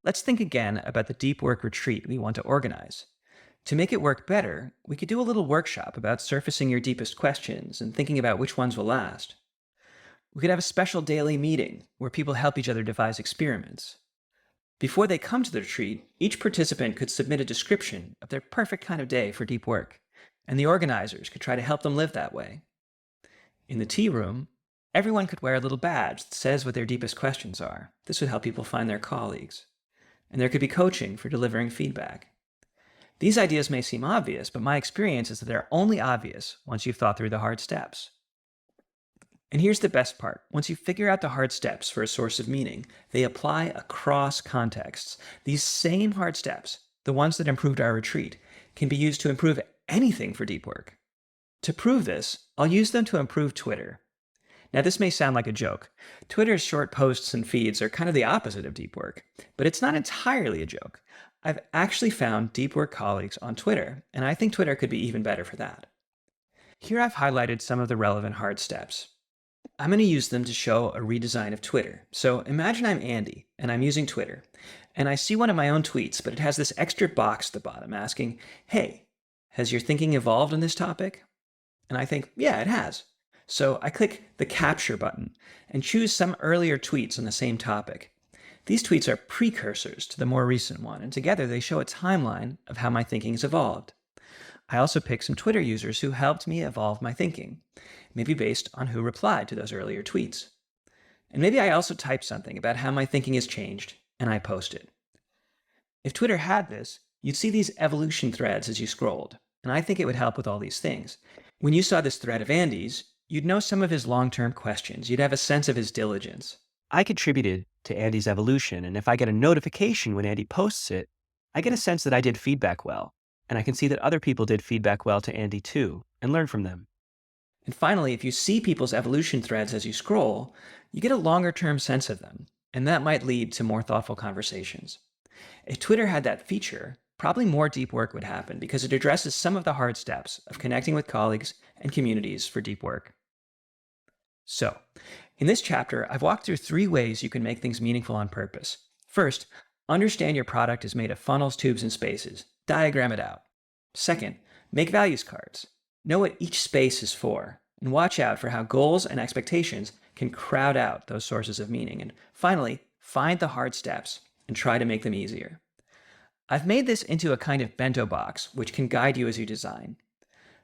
Let's think again about the deep work retreat we want to organize. To make it work better, we could do a little workshop about surfacing your deepest questions and thinking about which ones will last. We could have a special daily meeting where people help each other devise experiments. Before they come to the retreat, each participant could submit a description of their perfect kind of day for deep work, and the organizers could try to help them live that way. In the tea room, everyone could wear a little badge that says what their deepest questions are. This would help people find their colleagues. And there could be coaching for delivering feedback. These ideas may seem obvious, but my experience is that they're only obvious once you've thought through the hard steps. And here's the best part. Once you figure out the hard steps for a source of meaning, they apply across contexts. These same hard steps, the ones that improved our retreat, can be used to improve anything for deep work. To prove this, I'll use them to improve Twitter. Now, this may sound like a joke. Twitter's short posts and feeds are kind of the opposite of deep work, but it's not entirely a joke. I've actually found deep work colleagues on Twitter, and I think Twitter could be even better for that. Here I've highlighted some of the relevant hard steps. I'm going to use them to show a redesign of Twitter. So imagine I'm Andy, and I'm using Twitter, and I see one of my own tweets, but it has this extra box at the bottom asking, "Hey, has your thinking evolved on this topic?" And I think, yeah, it has. So I click the capture button and choose some earlier tweets on the same topic. These tweets are precursors to the more recent one, and together they show a timeline of how my thinking has evolved. I also picked some Twitter users who helped me evolve my thinking, maybe based on who replied to those earlier tweets. And maybe I also typed something about how my thinking has changed, and I post it. If Twitter had this, you'd see these evolution threads as you scrolled, and I think it would help with all these things. When you saw this thread of Andy's, you'd know some of his long-term questions. You'd have a sense of his diligence. I contributed to Andy's evolution, and if I get a notification when Andy posts it, I get a sense that I did feedback well, and I can see that other people did feedback well to Andy too, and learn from them. And finally, if you see people's evolution threads as you scroll, you get a longer-term sense of them, and that might lead to more thoughtful conversations. If Twitter had that feature, probably more deep work would happen because it addresses some of the hard steps of connecting with colleagues and communities for deep work. So, in this chapter, I've walked through 3 ways you can make things meaningful on purpose. First, understand your product is made of funnels, tubes, and spaces. Diagram it out. Second, make values cards. Know what each space is for, and watch out for how goals and expectations can crowd out those sources of meaning. And finally, find the hard steps and try to make them easier. I've made this into a kind of bento box, which can guide you as you design.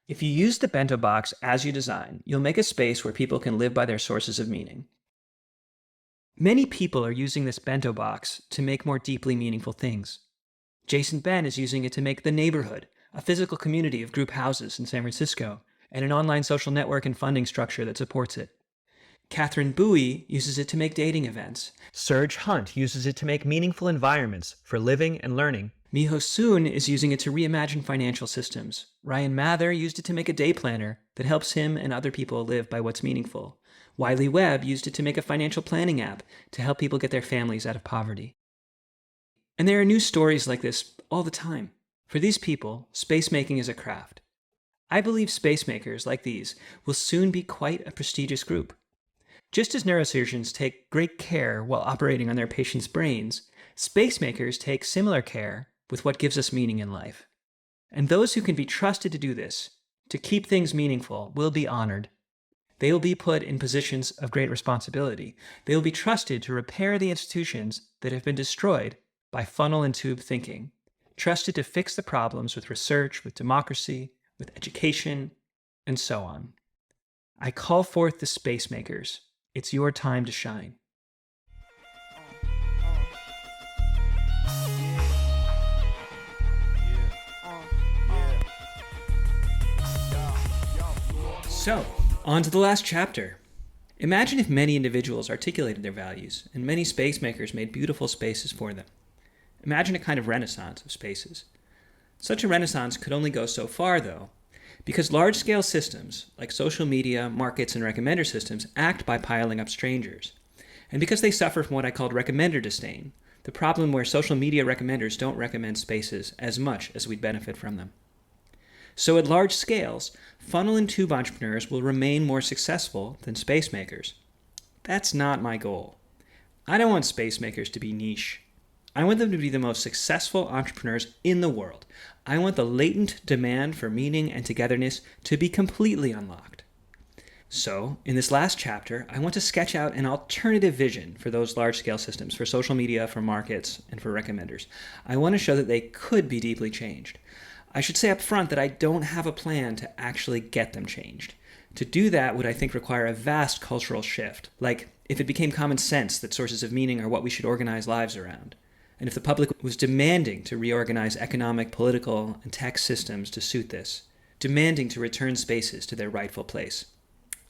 If you use the bento box as you design, you'll make a space where people can live by their sources of meaning. Many people are using this bento box to make more deeply meaningful things. Jason Ben is using it to make The Neighborhood, a physical community of group houses in San Francisco, and an online social network and funding structure that supports it. Catherine Bowie uses it to make dating events. Serge Hunt uses it to make meaningful environments for living and learning. Miho Soon is using it to reimagine financial systems. Ryan Mather used it to make a day planner that helps him and other people live by what's meaningful. Wiley Webb used it to make a financial planning app to help people get their families out of poverty. And there are new stories like this all the time. For these people, space making is a craft. I believe space makers like these will soon be quite a prestigious group. Just as neurosurgeons take great care while operating on their patients' brains, space makers take similar care with what gives us meaning in life. And those who can be trusted to do this, to keep things meaningful, will be honored. They will be put in positions of great responsibility. They will be trusted to repair the institutions that have been destroyed by funnel and tube thinking, trusted to fix the problems with research, with democracy, with education, and so on. I call forth the space makers. It's your time to shine. So, on to the last chapter. Imagine if many individuals articulated their values, and many space makers made beautiful spaces for them. Imagine a kind of renaissance of spaces. Such a renaissance could only go so far, though, because large-scale systems, like social media, markets, and recommender systems, act by piling up strangers. And because they suffer from what I called recommender disdain, the problem where social media recommenders don't recommend spaces as much as we'd benefit from them. So at large scales, funnel and tube entrepreneurs will remain more successful than space makers. That's not my goal. I don't want space makers to be niche. I want them to be the most successful entrepreneurs in the world. I want the latent demand for meaning and togetherness to be completely unlocked. So, in this last chapter, I want to sketch out an alternative vision for those large-scale systems, for social media, for markets, and for recommenders. I want to show that they could be deeply changed. I should say up front that I don't have a plan to actually get them changed. To do that would, I think, require a vast cultural shift, like if it became common sense that sources of meaning are what we should organize lives around, and if the public was demanding to reorganize economic, political, and tech systems to suit this, demanding to return spaces to their rightful place.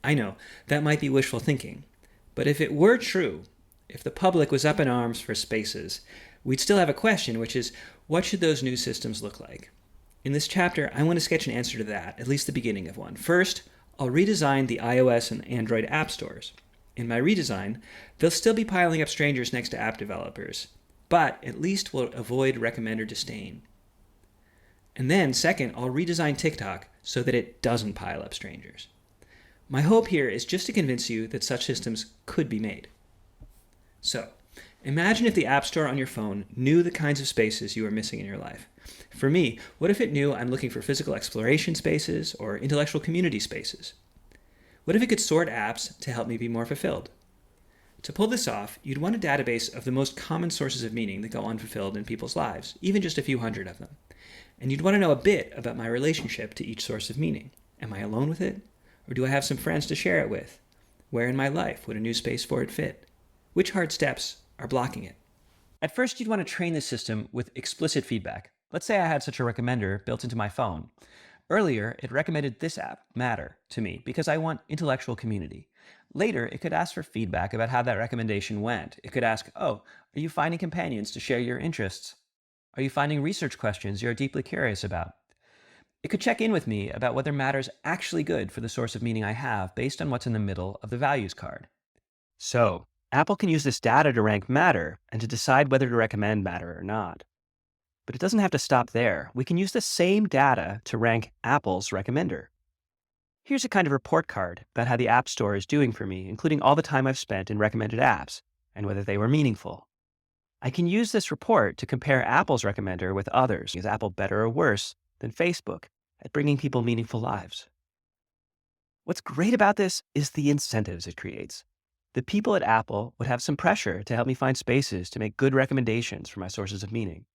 I know, that might be wishful thinking, but if it were true, if the public was up in arms for spaces, we'd still have a question, which is, what should those new systems look like? In this chapter, I want to sketch an answer to that, at least the beginning of one. First, I'll redesign the iOS and Android app stores. In my redesign, they'll still be piling up strangers next to app developers, but at least we'll avoid recommender disdain. And then, second, I'll redesign TikTok so that it doesn't pile up strangers. My hope here is just to convince you that such systems could be made. So, imagine if the App Store on your phone knew the kinds of spaces you are missing in your life. For me, what if it knew I'm looking for physical exploration spaces or intellectual community spaces? What if it could sort apps to help me be more fulfilled? To pull this off, you'd want a database of the most common sources of meaning that go unfulfilled in people's lives, even just a few hundred of them. And you'd want to know a bit about my relationship to each source of meaning. Am I alone with it? Or do I have some friends to share it with? Where in my life would a new space for it fit? Which hard steps are blocking it? At first, you'd want to train the system with explicit feedback. Let's say I had such a recommender built into my phone. Earlier, it recommended this app, Matter, to me because I want intellectual community. Later, it could ask for feedback about how that recommendation went. It could ask, oh, are you finding companions to share your interests? Are you finding research questions you're deeply curious about? It could check in with me about whether Matter's actually good for the source of meaning I have based on what's in the middle of the values card. So, Apple can use this data to rank Matter and to decide whether to recommend Matter or not. But it doesn't have to stop there. We can use the same data to rank Apple's recommender. Here's a kind of report card about how the App Store is doing for me, including all the time I've spent in recommended apps and whether they were meaningful. I can use this report to compare Apple's recommender with others. Is Apple better or worse than Facebook at bringing people meaningful lives? What's great about this is the incentives it creates. The people at Apple would have some pressure to help me find spaces to make good recommendations for my sources of meaning.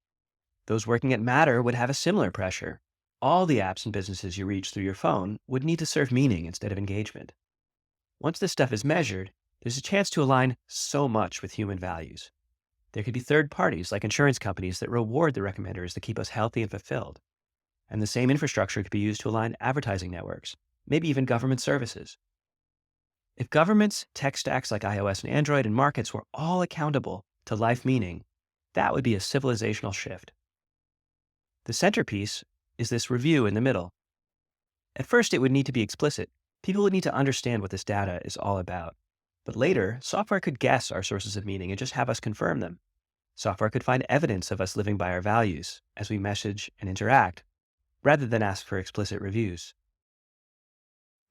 Those working at Matter would have a similar pressure. All the apps and businesses you reach through your phone would need to serve meaning instead of engagement. Once this stuff is measured, there's a chance to align so much with human values. There could be third parties like insurance companies that reward the recommenders that keep us healthy and fulfilled. And the same infrastructure could be used to align advertising networks, maybe even government services. If governments, tech stacks like iOS and Android, and markets were all accountable to life meaning, that would be a civilizational shift. The centerpiece is this review in the middle. At first, it would need to be explicit. People would need to understand what this data is all about. But later, software could guess our sources of meaning and just have us confirm them. Software could find evidence of us living by our values as we message and interact, rather than ask for explicit reviews.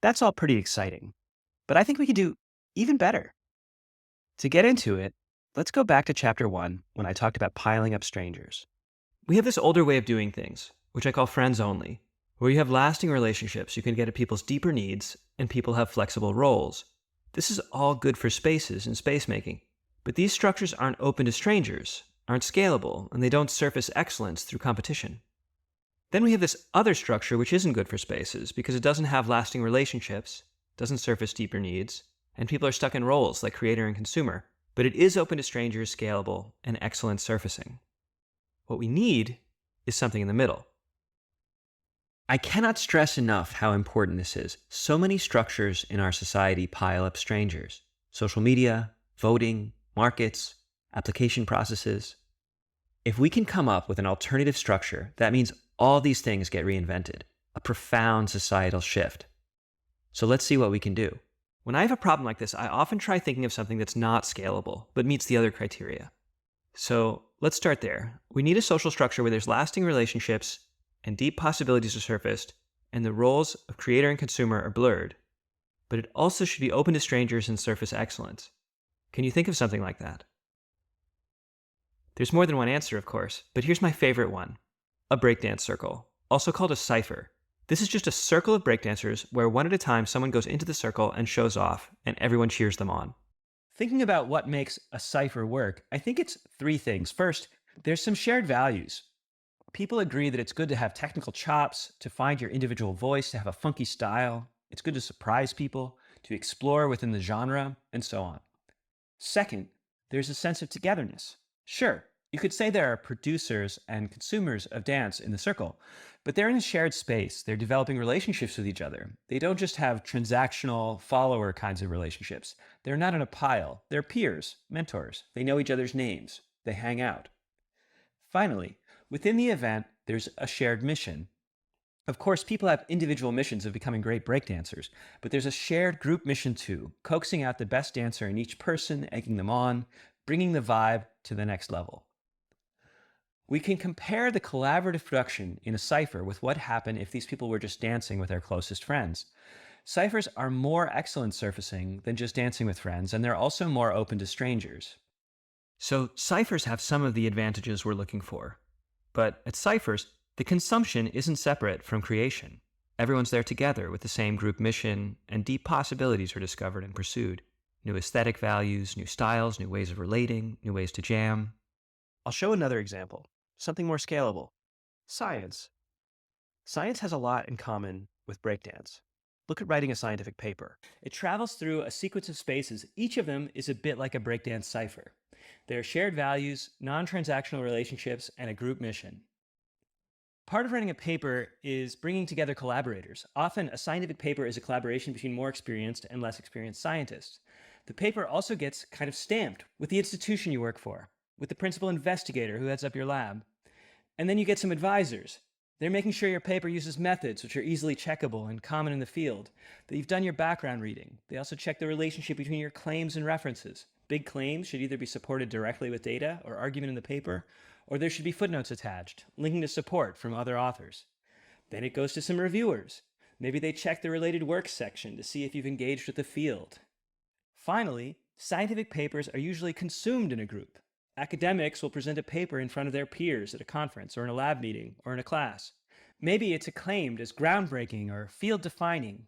That's all pretty exciting, but I think we could do even better. To get into it, let's go back to chapter 1 when I talked about piling up strangers. We have this older way of doing things, which I call friends only, where you have lasting relationships you can get at people's deeper needs, and people have flexible roles. This is all good for spaces and space making, but these structures aren't open to strangers, aren't scalable, and they don't surface excellence through competition. Then we have this other structure which isn't good for spaces because it doesn't have lasting relationships, doesn't surface deeper needs, and people are stuck in roles like creator and consumer, but it is open to strangers, scalable, and excellent surfacing. What we need is something in the middle. I cannot stress enough how important this is. So many structures in our society pile up strangers. Social media, voting, markets, application processes. If we can come up with an alternative structure, that means all these things get reinvented, a profound societal shift. So let's see what we can do. When I have a problem like this, I often try thinking of something that's not scalable, but meets the other criteria. So let's start there. We need a social structure where there's lasting relationships and deep possibilities are surfaced, and the roles of creator and consumer are blurred. But it also should be open to strangers and surface excellence. Can you think of something like that? There's more than one answer, of course, but here's my favorite one. A breakdance circle, also called a cipher. This is just a circle of breakdancers where one at a time someone goes into the circle and shows off, and everyone cheers them on. Thinking about what makes a cipher work, I think it's three things. First, there's some shared values. People agree that it's good to have technical chops, to find your individual voice, to have a funky style. It's good to surprise people, to explore within the genre, and so on. Second, there's a sense of togetherness. Sure, you could say there are producers and consumers of dance in the circle, but they're in a shared space. They're developing relationships with each other. They don't just have transactional follower kinds of relationships. They're not in a pile. They're peers, mentors. They know each other's names. They hang out. Finally, within the event, there's a shared mission. Of course, people have individual missions of becoming great breakdancers, but there's a shared group mission too, coaxing out the best dancer in each person, egging them on, bringing the vibe to the next level. We can compare the collaborative production in a cipher with what happened if these people were just dancing with their closest friends. Ciphers are more excellent surfacing than just dancing with friends, and they're also more open to strangers. So ciphers have some of the advantages we're looking for. But at ciphers, the consumption isn't separate from creation. Everyone's there together with the same group mission, and deep possibilities are discovered and pursued. New aesthetic values, new styles, new ways of relating, new ways to jam. I'll show another example, something more scalable. Science. Science has a lot in common with breakdance. Look at writing a scientific paper. It travels through a sequence of spaces. Each of them is a bit like a breakdance cipher. There are shared values, non-transactional relationships, and a group mission. Part of writing a paper is bringing together collaborators. Often, a scientific paper is a collaboration between more experienced and less experienced scientists. The paper also gets kind of stamped with the institution you work for, with the principal investigator who heads up your lab. And then you get some advisors. They're making sure your paper uses methods which are easily checkable and common in the field, that you've done your background reading. They also check the relationship between your claims and references. Big claims should either be supported directly with data or argument in the paper, or there should be footnotes attached, linking to support from other authors. Then it goes to some reviewers. Maybe they check the related works section to see if you've engaged with the field. Finally, scientific papers are usually consumed in a group. Academics will present a paper in front of their peers at a conference or in a lab meeting or in a class. Maybe it's acclaimed as groundbreaking or field-defining.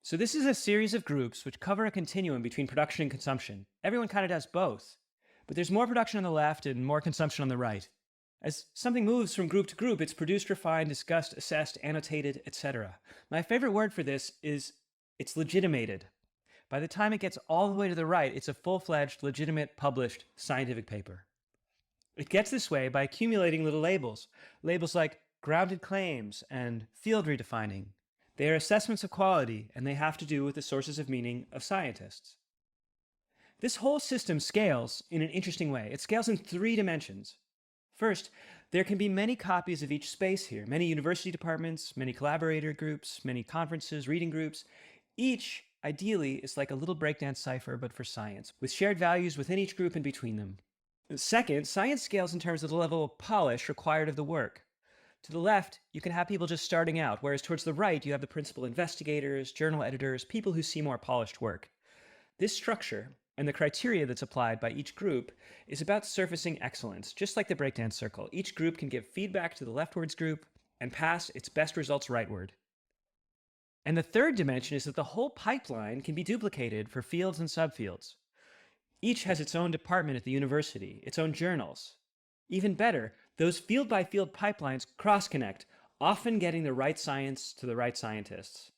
So this is a series of groups which cover a continuum between production and consumption. Everyone kind of does both. But there's more production on the left and more consumption on the right. As something moves from group to group, it's produced, refined, discussed, assessed, annotated, etc. My favorite word for this is it's legitimated. By the time it gets all the way to the right, it's a full-fledged, legitimate, published scientific paper. It gets this way by accumulating little labels. Labels like grounded claims and field redefining. They are assessments of quality, and they have to do with the sources of meaning of scientists. This whole system scales in an interesting way. It scales in 3 dimensions. First, there can be many copies of each space here, many university departments, many collaborator groups, many conferences, reading groups. Each, ideally, is like a little breakdance cipher, but for science, with shared values within each group and between them. Second, science scales in terms of the level of polish required of the work. To the left, you can have people just starting out, whereas towards the right, you have the principal investigators, journal editors, people who see more polished work. This structure, and the criteria that's applied by each group, is about surfacing excellence, just like the breakdance circle. Each group can give feedback to the leftwards group and pass its best results rightward. And the third dimension is that the whole pipeline can be duplicated for fields and subfields. Each has its own department at the university, its own journals. Even better, those field-by-field pipelines cross-connect, often getting the right science to the right scientists.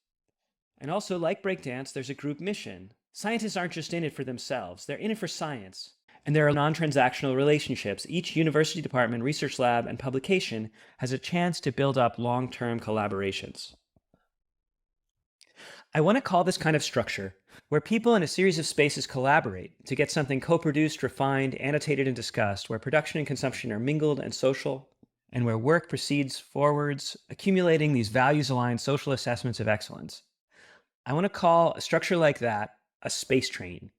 And also, like breakdance, there's a group mission. Scientists aren't just in it for themselves, they're in it for science. And there are non-transactional relationships. Each university department, research lab, and publication has a chance to build up long-term collaborations. I want to call this kind of structure, where people in a series of spaces collaborate to get something co-produced, refined, annotated, and discussed, where production and consumption are mingled and social, and where work proceeds forwards, accumulating these values-aligned social assessments of excellence. I want to call a structure like that a space train,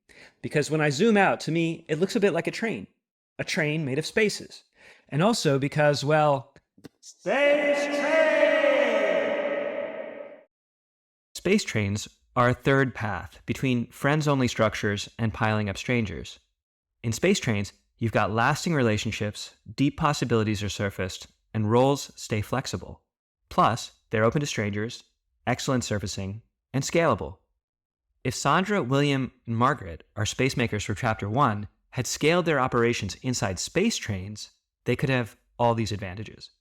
because when I zoom out, to me, it looks a bit like a train made of spaces. And also because, well, space train! Space trains are a third path between friends-only structures and piling up strangers. In space trains, you've got lasting relationships, deep possibilities are surfaced, and roles stay flexible. Plus, Plus, they're open to strangers, excellent surfacing, and scalable. If Sandra, William, and Margaret, our space makers for Chapter 1, had scaled their operations inside space trains, they could have all these advantages.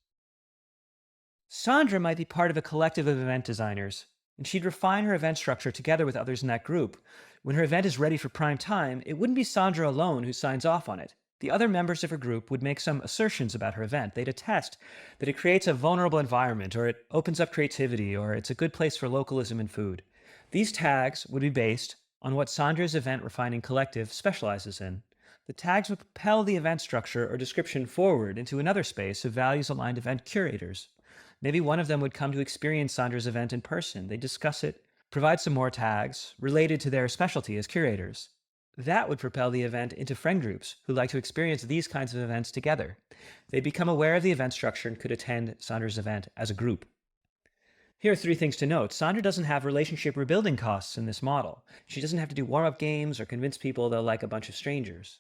Sandra might be part of a collective of event designers, and she'd refine her event structure together with others in that group. When her event is ready for prime time, it wouldn't be Sandra alone who signs off on it. The other members of her group would make some assertions about her event. They'd attest that it creates a vulnerable environment, or it opens up creativity, or it's a good place for localism and food. These tags would be based on what Sandra's event refining collective specializes in. The tags would propel the event structure or description forward into another space of values-aligned event curators. Maybe one of them would come to experience Sandra's event in person. They'd discuss it, provide some more tags related to their specialty as curators. That would propel the event into friend groups who like to experience these kinds of events together. They'd become aware of the event structure and could attend Sandra's event as a group. Here are 3 things to note. Sandra doesn't have relationship rebuilding costs in this model. She doesn't have to do warm-up games or convince people they'll like a bunch of strangers.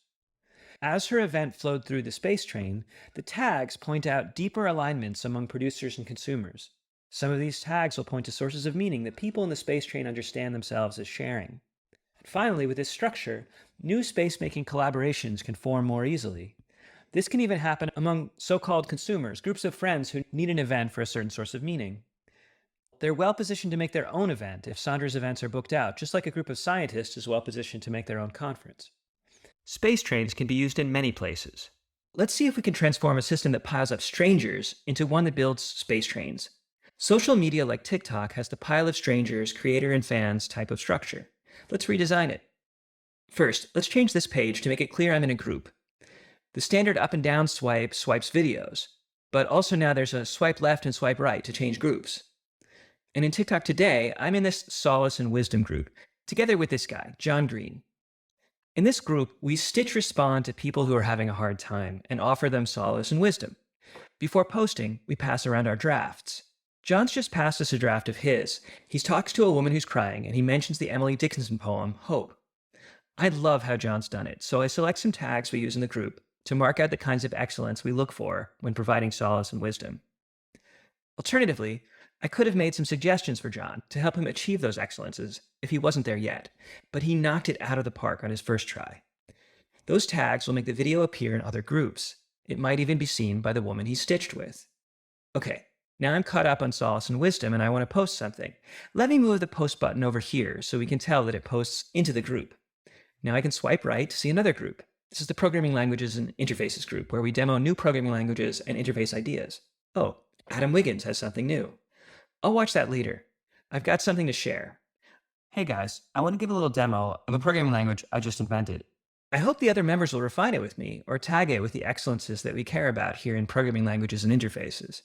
As her event flowed through the space train, the tags point out deeper alignments among producers and consumers. Some of these tags will point to sources of meaning that people in the space train understand themselves as sharing. And finally, with this structure, new space-making collaborations can form more easily. This can even happen among so-called consumers, groups of friends who need an event for a certain source of meaning. They're well positioned to make their own event if Sandra's events are booked out, just like a group of scientists is well positioned to make their own conference. Space trains can be used in many places. Let's see if we can transform a system that piles up strangers into one that builds space trains. Social media like TikTok has the pile of strangers, creator and fans type of structure. Let's redesign it. First, let's change this page to make it clear I'm in a group. The standard up and down swipe swipes videos, but also now there's a swipe left and swipe right to change groups. And in TikTok today, I'm in this solace and wisdom group, together with this guy, John Green. In this group, we stitch respond to people who are having a hard time and offer them solace and wisdom. Before posting, we pass around our drafts. John's just passed us a draft of his. He talks to a woman who's crying, and he mentions the Emily Dickinson poem, Hope. I love how John's done it, so I select some tags we use in the group to mark out the kinds of excellence we look for when providing solace and wisdom. Alternatively, I could have made some suggestions for John to help him achieve those excellences if he wasn't there yet, but he knocked it out of the park on his first try. Those tags will make the video appear in other groups. It might even be seen by the woman he stitched with. Okay, now I'm caught up on solace and wisdom and I want to post something. Let me move the post button over here so we can tell that it posts into the group. Now I can swipe right to see another group. This is the Programming Languages and Interfaces group, where we demo new programming languages and interface ideas. Oh, Adam Wiggins has something new. I'll watch that later. I've got something to share. Hey guys, I want to give a little demo of a programming language I just invented. I hope the other members will refine it with me or tag it with the excellences that we care about here in Programming Languages and Interfaces.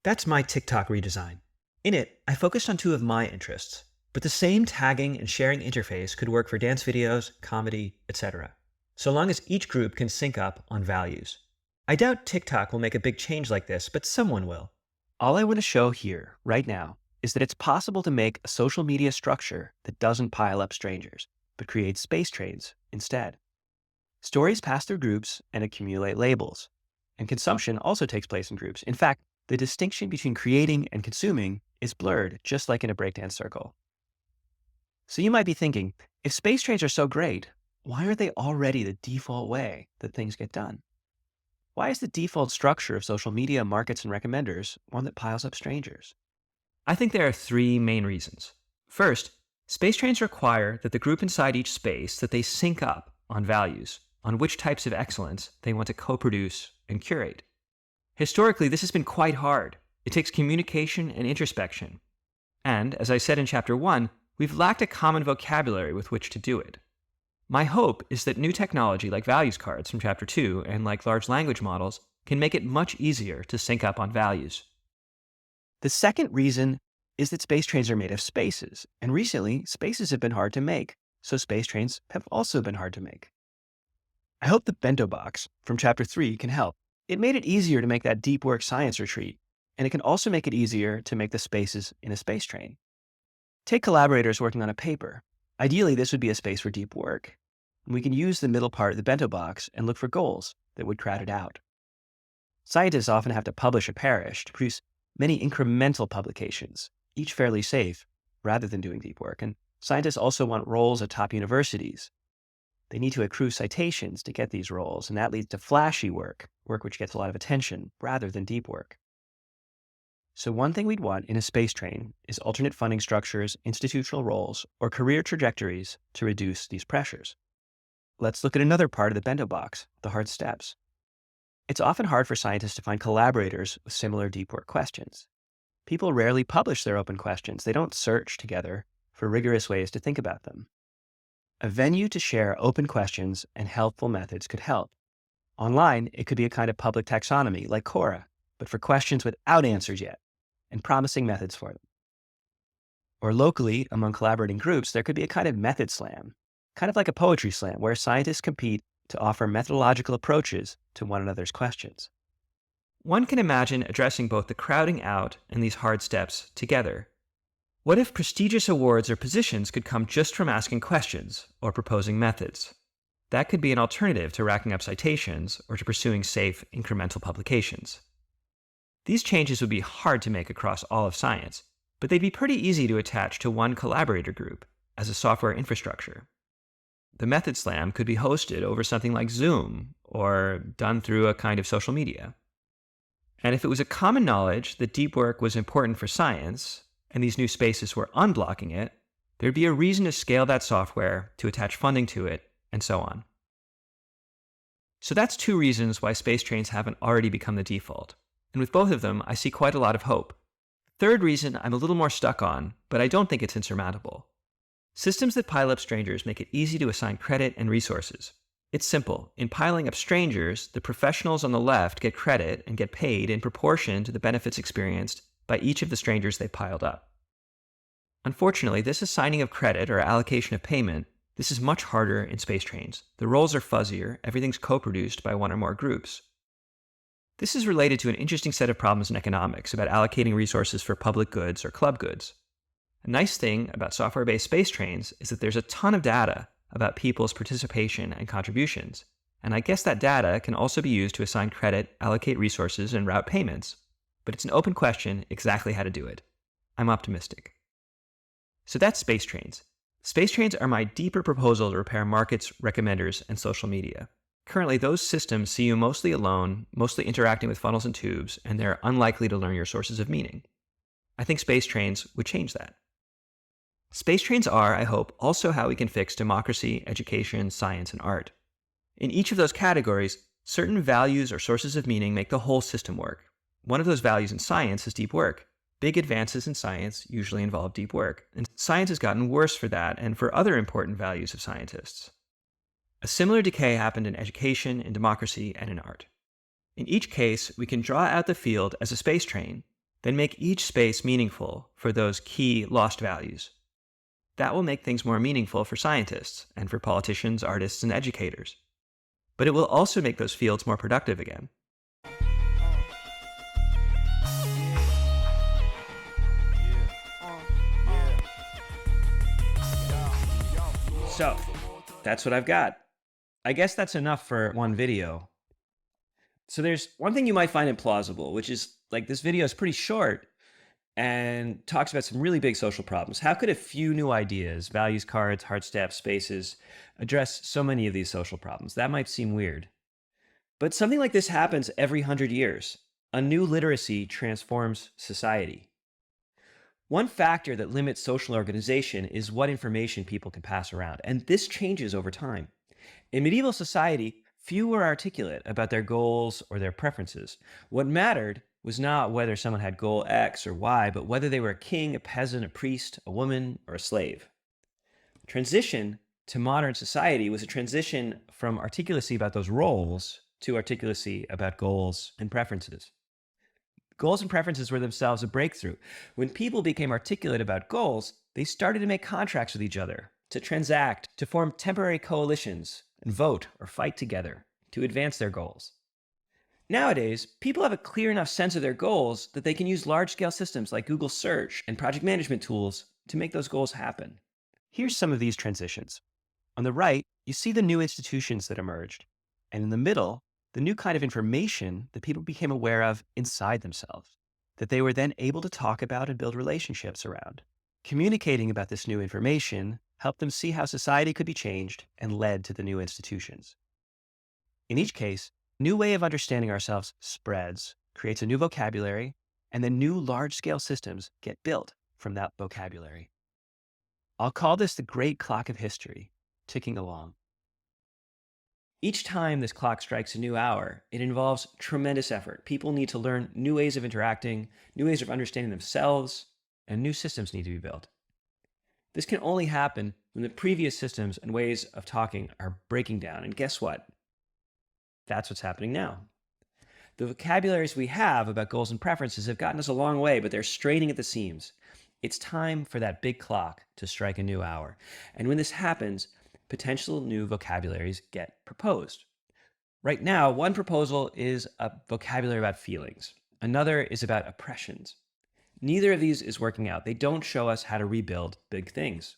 That's my TikTok redesign. In it, I focused on 2 of my interests, but the same tagging and sharing interface could work for dance videos, comedy, etc., so long as each group can sync up on values. I doubt TikTok will make a big change like this, but someone will. All I want to show here, right now, is that it's possible to make a social media structure that doesn't pile up strangers, but creates space trains instead. Stories pass through groups and accumulate labels, and consumption also takes place in groups. In fact, the distinction between creating and consuming is blurred, just like in a breakdance circle. So you might be thinking, if space trains are so great, why aren't they already the default way that things get done? Why is the default structure of social media markets and recommenders one that piles up strangers? I think there are 3 main reasons. First, space trains require that the group inside each space that they sync up on values, on which types of excellence they want to co-produce and curate. Historically, this has been quite hard. It takes communication and introspection. And, as I said in Chapter 1, we've lacked a common vocabulary with which to do it. My hope is that new technology like values cards from Chapter 2 and like large language models can make it much easier to sync up on values. The second reason is that space trains are made of spaces, and recently spaces have been hard to make, so space trains have also been hard to make. I hope the bento box from Chapter 3 can help. It made it easier to make that deep work science retreat, and it can also make it easier to make the spaces in a space train. Take collaborators working on a paper. Ideally, this would be a space for deep work. We can use the middle part of the bento box and look for goals that would crowd it out. Scientists often have to publish a parish to produce many incremental publications, each fairly safe, rather than doing deep work. And scientists also want roles at top universities. They need to accrue citations to get these roles, and that leads to flashy work which gets a lot of attention, rather than deep work. So one thing we'd want in a space train is alternate funding structures, institutional roles, or career trajectories to reduce these pressures. Let's look at another part of the bento box, the hard steps. It's often hard for scientists to find collaborators with similar deep work questions. People rarely publish their open questions. They don't search together for rigorous ways to think about them. A venue to share open questions and helpful methods could help. Online, it could be a kind of public taxonomy like Quora, but for questions without answers yet, and promising methods for them. Or locally, among collaborating groups, there could be a kind of method slam, kind of like a poetry slam, where scientists compete to offer methodological approaches to one another's questions. One can imagine addressing both the crowding out and these hard steps together. What if prestigious awards or positions could come just from asking questions or proposing methods? That could be an alternative to racking up citations or to pursuing safe, incremental publications. These changes would be hard to make across all of science, but they'd be pretty easy to attach to one collaborator group as a software infrastructure. The Method Slam could be hosted over something like Zoom or done through a kind of social media. And if it was a common knowledge that deep work was important for science, and these new spaces were unblocking it, there'd be a reason to scale that software, to attach funding to it, and so on. So that's 2 reasons why space trains haven't already become the default. And with both of them, I see quite a lot of hope. Third reason I'm a little more stuck on, but I don't think it's insurmountable. Systems that pile up strangers make it easy to assign credit and resources. It's simple. In piling up strangers, the professionals on the left get credit and get paid in proportion to the benefits experienced by each of the strangers they piled up. Unfortunately, this assigning of credit or allocation of payment, this is much harder in space trains. The roles are fuzzier, everything's co-produced by one or more groups. This is related to an interesting set of problems in economics about allocating resources for public goods or club goods. A nice thing about software-based space trains is that there's a ton of data about people's participation and contributions, and I guess that data can also be used to assign credit, allocate resources, and route payments. But it's an open question exactly how to do it. I'm optimistic. So that's space trains. Space trains are my deeper proposal to repair markets, recommenders, and social media. Currently, those systems see you mostly alone, mostly interacting with funnels and tubes, and they're unlikely to learn your sources of meaning. I think space trains would change that. Space trains are, I hope, also how we can fix democracy, education, science, and art. In each of those categories, certain values or sources of meaning make the whole system work. One of those values in science is deep work. Big advances in science usually involve deep work, and science has gotten worse for that and for other important values of scientists. A similar decay happened in education, in democracy, and in art. In each case, we can draw out the field as a space train, then make each space meaningful for those key lost values. That will make things more meaningful for scientists and for politicians, artists, and educators. But it will also make those fields more productive again. So, that's what I've got. I guess that's enough for one video. So there's one thing you might find implausible, which is like this video is pretty short and talks about some really big social problems. How could a few new ideas, values cards, hard steps, spaces, address so many of these social problems? That might seem weird. But something like this happens every 100 years. A new literacy transforms society. One factor that limits social organization is what information people can pass around, and this changes over time. In medieval society, few were articulate about their goals or their preferences. What mattered was not whether someone had goal X or Y, but whether they were a king, a peasant, a priest, a woman, or a slave. Transition to modern society was a transition from articulacy about those roles to articulacy about goals and preferences. Goals and preferences were themselves a breakthrough. When people became articulate about goals, they started to make contracts with each other, to transact, to form temporary coalitions, and vote or fight together to advance their goals. Nowadays, people have a clear enough sense of their goals that they can use large-scale systems like Google Search and project management tools to make those goals happen. Here's some of these transitions. On the right, you see the new institutions that emerged. And in the middle, the new kind of information that people became aware of inside themselves. that they were then able to talk about and build relationships around. Communicating about this new information helped them see how society could be changed and led to the new institutions. In each case, a new way of understanding ourselves spreads, creates a new vocabulary, and then new large-scale systems get built from that vocabulary. I'll call this the great clock of history, ticking along. Each time this clock strikes a new hour, it involves tremendous effort. People need to learn new ways of interacting, new ways of understanding themselves, and new systems need to be built. This can only happen when the previous systems and ways of talking are breaking down. And guess what? That's what's happening now. The vocabularies we have about goals and preferences have gotten us a long way, but they're straining at the seams. It's time for that big clock to strike a new hour. And when this happens, potential new vocabularies get proposed. Right now, one proposal is a vocabulary about feelings. Another is about oppressions. Neither of these is working out. They don't show us how to rebuild big things.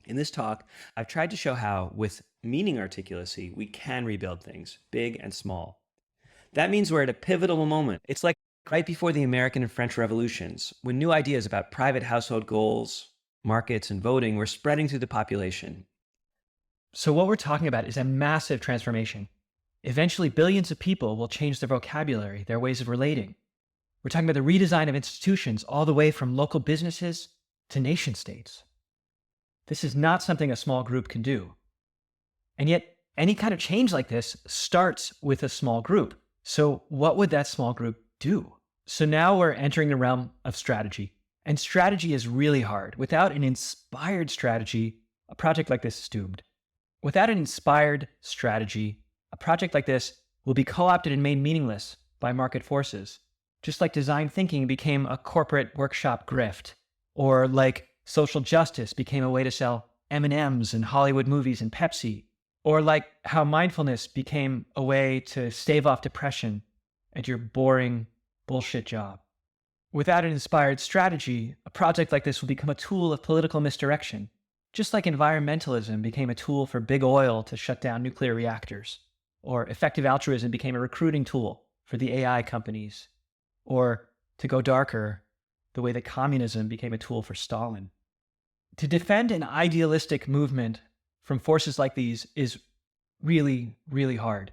In this talk, I've tried to show how, with meaning articulacy, we can rebuild things, big and small. That means we're at a pivotal moment. It's like right before the American and French revolutions, when new ideas about private household goals, markets, and voting were spreading through the population. So what we're talking about is a massive transformation. Eventually, billions of people will change their vocabulary, their ways of relating. We're talking about the redesign of institutions all the way from local businesses to nation states. This is not something a small group can do. And yet, any kind of change like this starts with a small group. So what would that small group do? So now we're entering the realm of strategy. And strategy is really hard. Without an inspired strategy, a project like this is doomed. Without an inspired strategy, a project like this will be co-opted and made meaningless by market forces. Just like design thinking became a corporate workshop grift, or like social justice became a way to sell M&Ms and Hollywood movies and Pepsi, or like how mindfulness became a way to stave off depression at your boring bullshit job. Without an inspired strategy, a project like this will become a tool of political misdirection, just like environmentalism became a tool for big oil to shut down nuclear reactors, or effective altruism became a recruiting tool for the AI companies, or, to go darker, the way that communism became a tool for Stalin. To defend an idealistic movement from forces like these is really, really hard.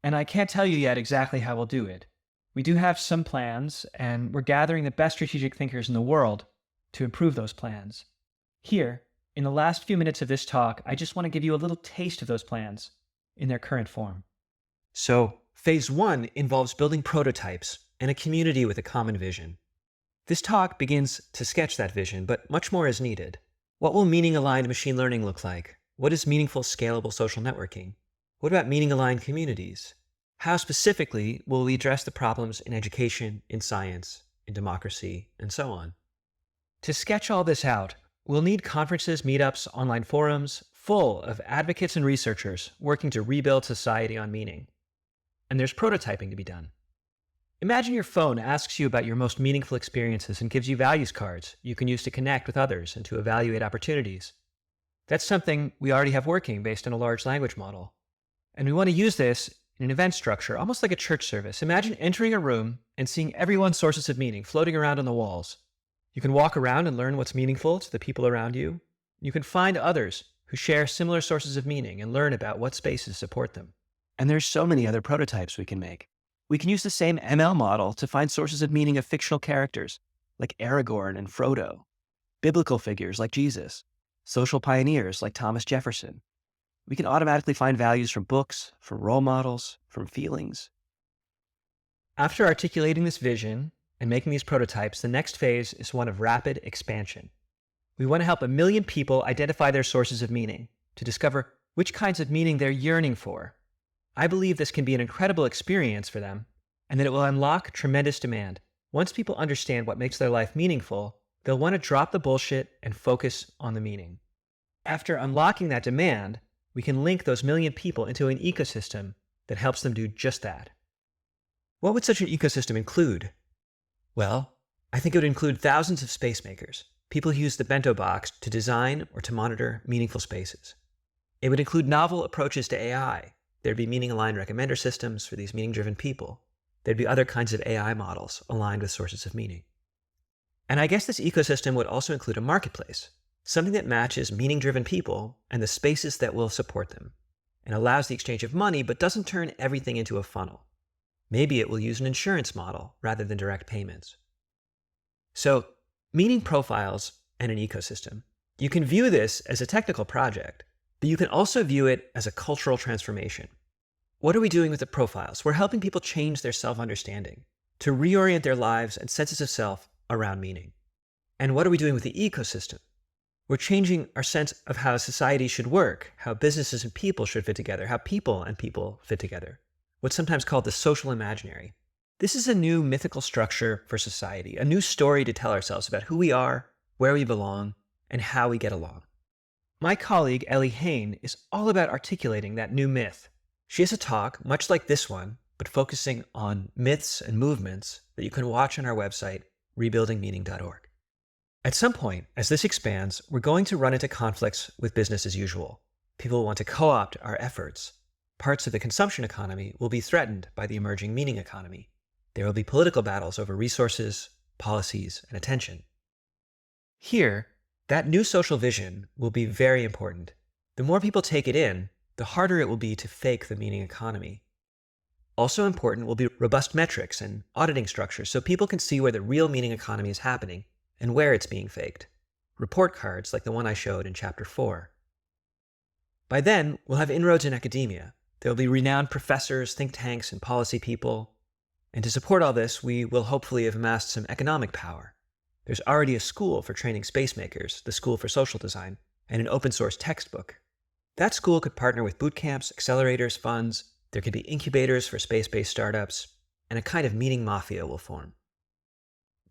And I can't tell you yet exactly how we'll do it. We do have some plans, and we're gathering the best strategic thinkers in the world to improve those plans. Here, in the last few minutes of this talk, I just want to give you a little taste of those plans in their current form. So, phase 1 involves building prototypes and a community with a common vision. This talk begins to sketch that vision, but much more is needed. What will meaning-aligned machine learning look like? What is meaningful, scalable social networking? What about meaning-aligned communities? How specifically will we address the problems in education, in science, in democracy, and so on? To sketch all this out, we'll need conferences, meetups, online forums, full of advocates and researchers working to rebuild society on meaning. And there's prototyping to be done. Imagine your phone asks you about your most meaningful experiences and gives you values cards you can use to connect with others and to evaluate opportunities. That's something we already have working based on a large language model. And we want to use this in an event structure, almost like a church service. Imagine entering a room and seeing everyone's sources of meaning floating around on the walls. You can walk around and learn what's meaningful to the people around you. You can find others who share similar sources of meaning and learn about what spaces support them. And there's so many other prototypes we can make. We can use the same ML model to find sources of meaning of fictional characters, like Aragorn and Frodo, biblical figures like Jesus, social pioneers like Thomas Jefferson. We can automatically find values from books, from role models, from feelings. After articulating this vision and making these prototypes, the next phase is one of rapid expansion. We want to help 1 million people identify their sources of meaning, to discover which kinds of meaning they're yearning for. I believe this can be an incredible experience for them, and that it will unlock tremendous demand. Once people understand what makes their life meaningful, they'll want to drop the bullshit and focus on the meaning. After unlocking that demand, we can link those 1 million people into an ecosystem that helps them do just that. What would such an ecosystem include? Well, I think it would include thousands of space makers, people who use the bento box to design or to monitor meaningful spaces. It would include novel approaches to AI. There'd be meaning-aligned recommender systems for these meaning-driven people. There'd be other kinds of AI models aligned with sources of meaning. And I guess this ecosystem would also include a marketplace, something that matches meaning-driven people and the spaces that will support them, and allows the exchange of money but doesn't turn everything into a funnel. Maybe it will use an insurance model rather than direct payments. So, meaning profiles and an ecosystem. You can view this as a technical project, but you can also view it as a cultural transformation. What are we doing with the profiles? We're helping people change their self-understanding, to reorient their lives and senses of self around meaning. And what are we doing with the ecosystem? We're changing our sense of how society should work, how businesses and people should fit together, how people and people fit together. What's sometimes called the social imaginary. This is a new mythical structure for society, a new story to tell ourselves about who we are, where we belong, and how we get along. My colleague, Ellie Hain, is all about articulating that new myth. She has a talk, much like this one, but focusing on myths and movements that you can watch on our website, rebuildingmeaning.org. At some point, as this expands, we're going to run into conflicts with business as usual. People will want to co-opt our efforts. Parts of the consumption economy will be threatened by the emerging meaning economy. There will be political battles over resources, policies, and attention. Here, that new social vision will be very important. The more people take it in, the harder it will be to fake the meaning economy. Also important will be robust metrics and auditing structures so people can see where the real meaning economy is happening and where it's being faked. Report cards like the one I showed in Chapter 4. By then, we'll have inroads in academia. There will be renowned professors, think tanks, and policy people. And to support all this, we will hopefully have amassed some economic power. There's already a school for training space makers, the School for Social Design, and an open source textbook. That school could partner with boot camps, accelerators, funds. There could be incubators for space-based startups, and a kind of meaning mafia will form.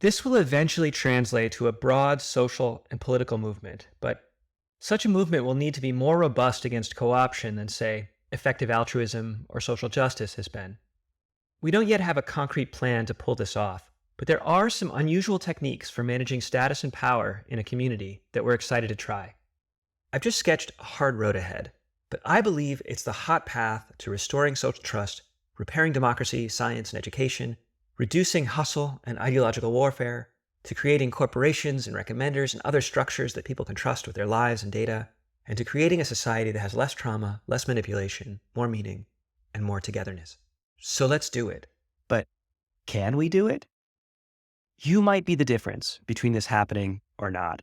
This will eventually translate to a broad social and political movement, but such a movement will need to be more robust against co-option than, say, effective altruism or social justice has been. We don't yet have a concrete plan to pull this off, but there are some unusual techniques for managing status and power in a community that we're excited to try. I've just sketched a hard road ahead, but I believe it's the hot path to restoring social trust, repairing democracy, science, and education, reducing hustle and ideological warfare, to creating corporations and recommenders and other structures that people can trust with their lives and data, and to creating a society that has less trauma, less manipulation, more meaning, and more togetherness. So let's do it. But can we do it? You might be the difference between this happening or not.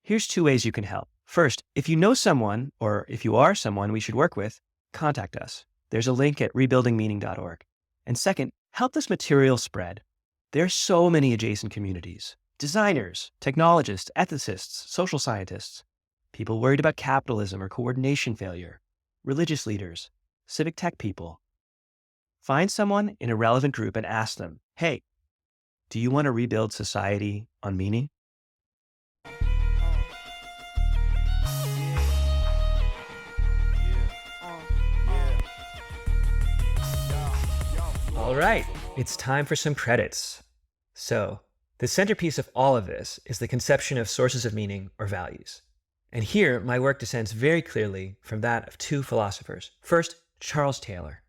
Here's 2 ways you can help. First, if you know someone, or if you are someone we should work with, contact us. There's a link at rebuildingmeaning.org. And second, help this material spread. There are so many adjacent communities. Designers, technologists, ethicists, social scientists, people worried about capitalism or coordination failure, religious leaders, civic tech people. Find someone in a relevant group and ask them, hey, do you want to rebuild society on meaning? All right, it's time for some credits. So, the centerpiece of all of this is the conception of sources of meaning or values. And here, my work descends very clearly from that of 2 philosophers. First, Charles Taylor.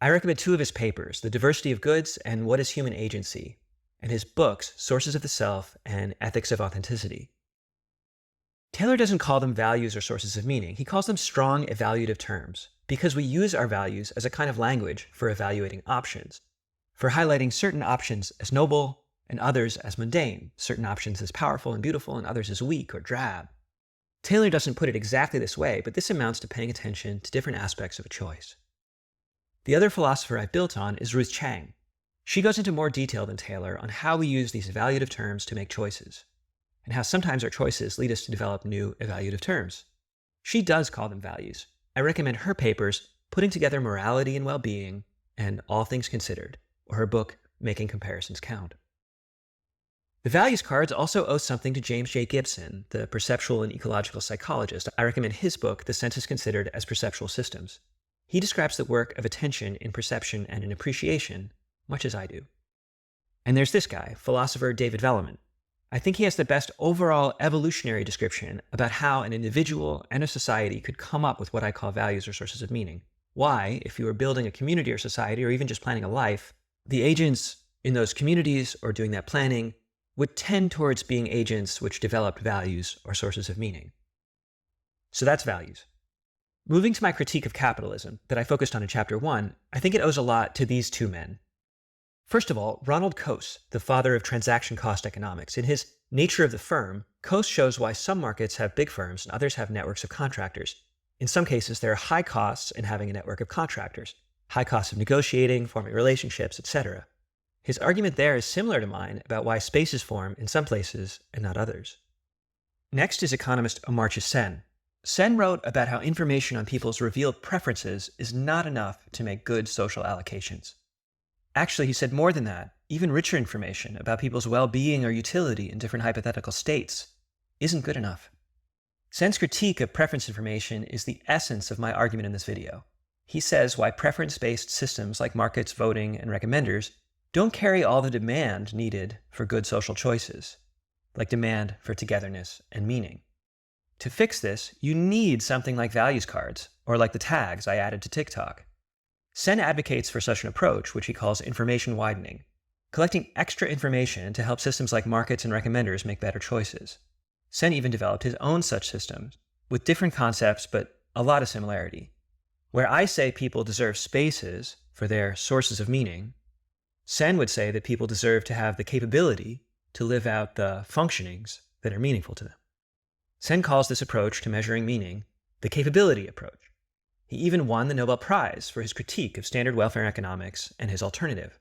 I recommend 2 of his papers, The Diversity of Goods and What is Human Agency, and his books, Sources of the Self and Ethics of Authenticity. Taylor doesn't call them values or sources of meaning. He calls them strong evaluative terms, because we use our values as a kind of language for evaluating options, for highlighting certain options as noble and others as mundane, certain options as powerful and beautiful and others as weak or drab. Taylor doesn't put it exactly this way, but this amounts to paying attention to different aspects of a choice. The other philosopher I've built on is Ruth Chang. She goes into more detail than Taylor on how we use these evaluative terms to make choices, and how sometimes our choices lead us to develop new evaluative terms. She does call them values. I recommend her papers, Putting Together Morality and Well-Being and All Things Considered, or her book, Making Comparisons Count. The values cards also owe something to James J. Gibson, the perceptual and ecological psychologist. I recommend his book, The Senses Considered as Perceptual Systems. He describes the work of attention in perception and in appreciation, much as I do. And there's this guy, philosopher David Velleman. I think he has the best overall evolutionary description about how an individual and a society could come up with what I call values or sources of meaning. why, if you were building a community or society or even just planning a life, the agents in those communities or doing that planning would tend towards being agents which developed values or sources of meaning. So that's values. Moving to my critique of capitalism that I focused on in Chapter 1, I think it owes a lot to these two men. First of all, Ronald Coase, the father of transaction cost economics. In his Nature of the Firm, Coase shows why some markets have big firms and others have networks of contractors. In some cases, there are high costs in having a network of contractors, high costs of negotiating, forming relationships, etc. His argument there is similar to mine about why spaces form in some places and not others. Next is economist Amartya Sen. Sen wrote about how information on people's revealed preferences is not enough to make good social allocations. Actually, he said more than that. Even richer information about people's well-being or utility in different hypothetical states isn't good enough. Sen's critique of preference information is the essence of my argument in this video. He says why preference-based systems like markets, voting, and recommenders don't carry all the demand needed for good social choices, like demand for togetherness and meaning. To fix this, you need something like values cards, or like the tags I added to TikTok. Sen advocates for such an approach, which he calls information widening, collecting extra information to help systems like markets and recommenders make better choices. Sen even developed his own such systems, with different concepts but a lot of similarity. Where I say people deserve spaces for their sources of meaning, Sen would say that people deserve to have the capability to live out the functionings that are meaningful to them. Sen calls this approach to measuring meaning the capability approach. He even won the Nobel Prize for his critique of standard welfare economics and his alternative.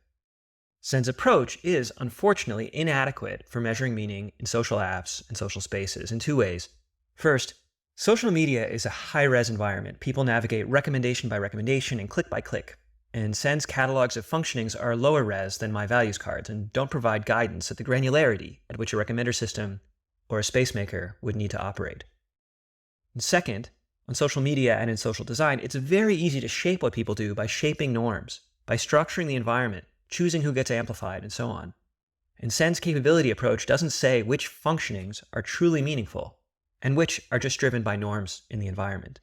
Sen's approach is, unfortunately, inadequate for measuring meaning in social apps and social spaces in two ways. First, social media is a high-res environment. People navigate recommendation by recommendation and click by click. And Sen's catalogs of functionings are lower res than my values cards and don't provide guidance at the granularity at which a recommender system or a spacemaker would need to operate. And second, on social media and in social design, it's very easy to shape what people do by shaping norms, by structuring the environment, choosing who gets amplified, and so on. And Sen's capability approach doesn't say which functionings are truly meaningful and which are just driven by norms in the environment.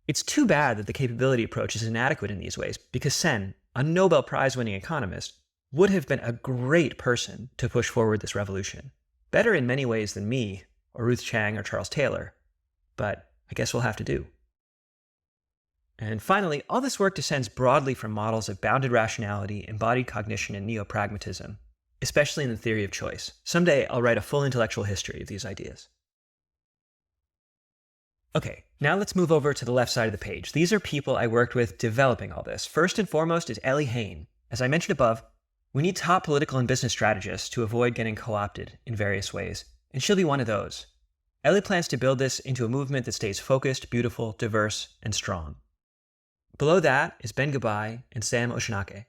It's too bad that the capability approach is inadequate in these ways, because Sen, a Nobel Prize-winning economist, would have been a great person to push forward this revolution. Better in many ways than me, or Ruth Chang, or Charles Taylor. But I guess we'll have to do. And finally, all this work descends broadly from models of bounded rationality, embodied cognition, and neo-pragmatism, especially in the theory of choice. Someday I'll write a full intellectual history of these ideas. Okay, now let's move over to the left side of the page. These are people I worked with developing all this. First and foremost is Ellie Hain. As I mentioned above, we need top political and business strategists to avoid getting co-opted in various ways, and she'll be one of those. Ellie plans to build this into a movement that stays focused, beautiful, diverse, and strong. Below that is Ben Gabai and Sam Oshinake.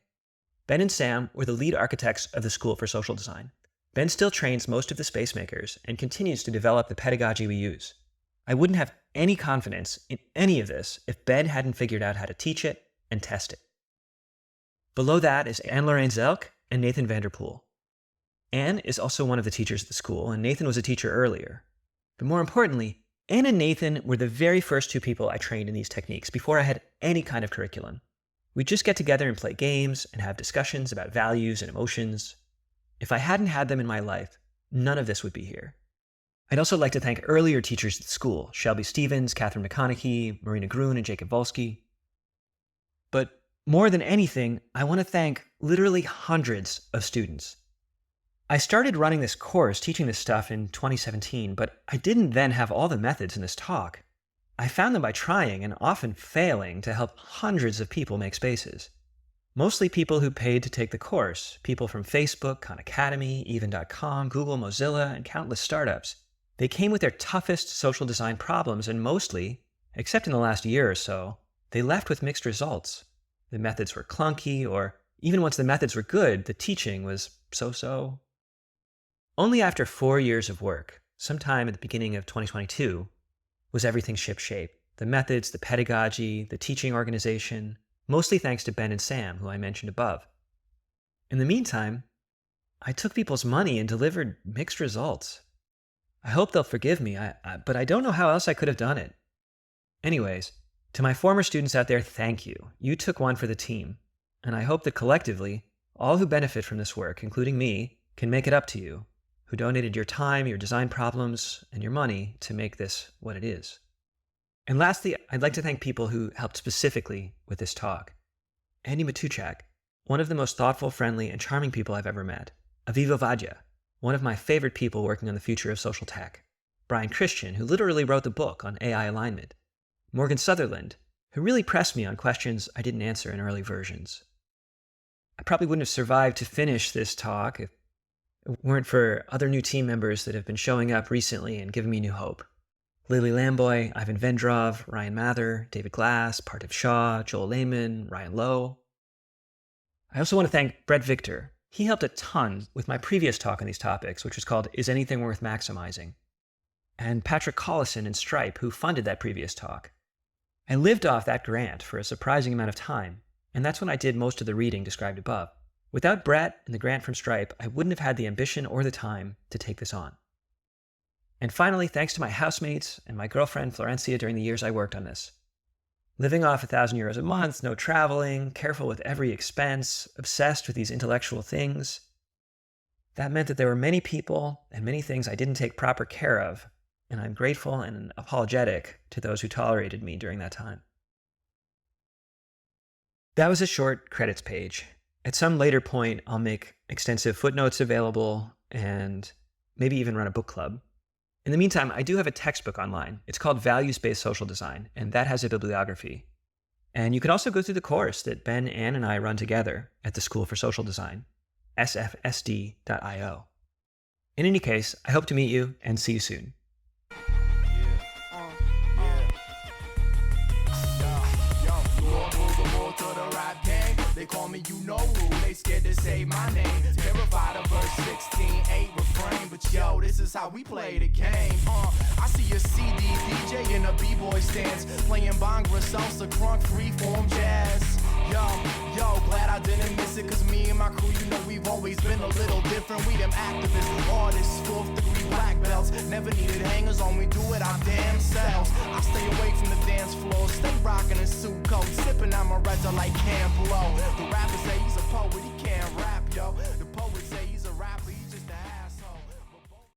Ben and Sam were the lead architects of the School for Social Design. Ben still trains most of the space makers and continues to develop the pedagogy we use. I wouldn't have any confidence in any of this if Ben hadn't figured out how to teach it and test it. Below that is Anne-Lorraine Zelk and Nathan Vanderpool. Anne is also one of the teachers at the school, and Nathan was a teacher earlier. But more importantly, Anne and Nathan were the very first two people I trained in these techniques before I had any kind of curriculum. We'd just get together and play games and have discussions about values and emotions. If I hadn't had them in my life, none of this would be here. I'd also like to thank earlier teachers at the school, Shelby Stevens, Catherine McConaughey, Marina Grun, and Jacob Volsky. But more than anything, I want to thank literally hundreds of students. I started running this course, teaching this stuff in 2017, but I didn't then have all the methods in this talk. I found them by trying and often failing to help hundreds of people make spaces. Mostly people who paid to take the course, people from Facebook, Khan Academy, even.com, Google, Mozilla, and countless startups. They came with their toughest social design problems, and mostly, except in the last year or so, they left with mixed results. The methods were clunky, or even once the methods were good, the teaching was so-so. Only after 4 years of work, sometime at the beginning of 2022, was everything shipshape. The methods, the pedagogy, the teaching organization, mostly thanks to Ben and Sam, who I mentioned above. In the meantime, I took people's money and delivered mixed results. I hope they'll forgive me, but I don't know how else I could have done it. Anyways, To my former students out there, thank you. You took one for the team. And I hope that collectively, all who benefit from this work, including me, can make it up to you, who donated your time, your design problems, and your money to make this what it is. And lastly, I'd like to thank people who helped specifically with this talk. Andy Matuchak, one of the most thoughtful, friendly, and charming people I've ever met. Aviva Vadya, one of my favorite people working on the future of social tech. Brian Christian, who literally wrote the book on AI alignment. Morgan Sutherland, who really pressed me on questions I didn't answer in early versions. I probably wouldn't have survived to finish this talk if it weren't for other new team members that have been showing up recently and giving me new hope. Lily Lamboy, Ivan Vendrov, Ryan Mather, David Glass, Parthiv Shah, Joel Lehman, Ryan Lowe. I also want to thank Brett Victor. He helped a ton with my previous talk on these topics, which was called Is Anything Worth Maximizing? And Patrick Collison and Stripe, who funded that previous talk. I lived off that grant for a surprising amount of time, and that's when I did most of the reading described above. Without Brett and the grant from Stripe, I wouldn't have had the ambition or the time to take this on. And finally, thanks to my housemates and my girlfriend Florencia during the years I worked on this. Living off €1,000 a month, no traveling, careful with every expense, obsessed with these intellectual things. That meant that there were many people and many things I didn't take proper care of, and I'm grateful and apologetic to those who tolerated me during that time. That was a short credits page. At some later point, I'll make extensive footnotes available and maybe even run a book club. In the meantime, I do have a textbook online. It's called Values-Based Social Design, and that has a bibliography. And you can also go through the course that Ben, Ann, and I run together at the School for Social Design, sfsd.io. In any case, I hope to meet you and see you soon. They call me you know who, they scared to say my name. Terrified of verse 16, 8 refrain. But yo, this is how we play the game. I see a CD DJ in a B-boy stance, playing bhangra, salsa, crunk, freeform jazz. Yo, glad I didn't miss it, cause me and my crew, you know we've always been a little different. We them activists, artists, 4th degree black belts. Never needed hangers on, we do it our damn selves. I stay away from the dance floor, stay rocking in suit coat, sipping on my Reza like Camp Low. The rappers say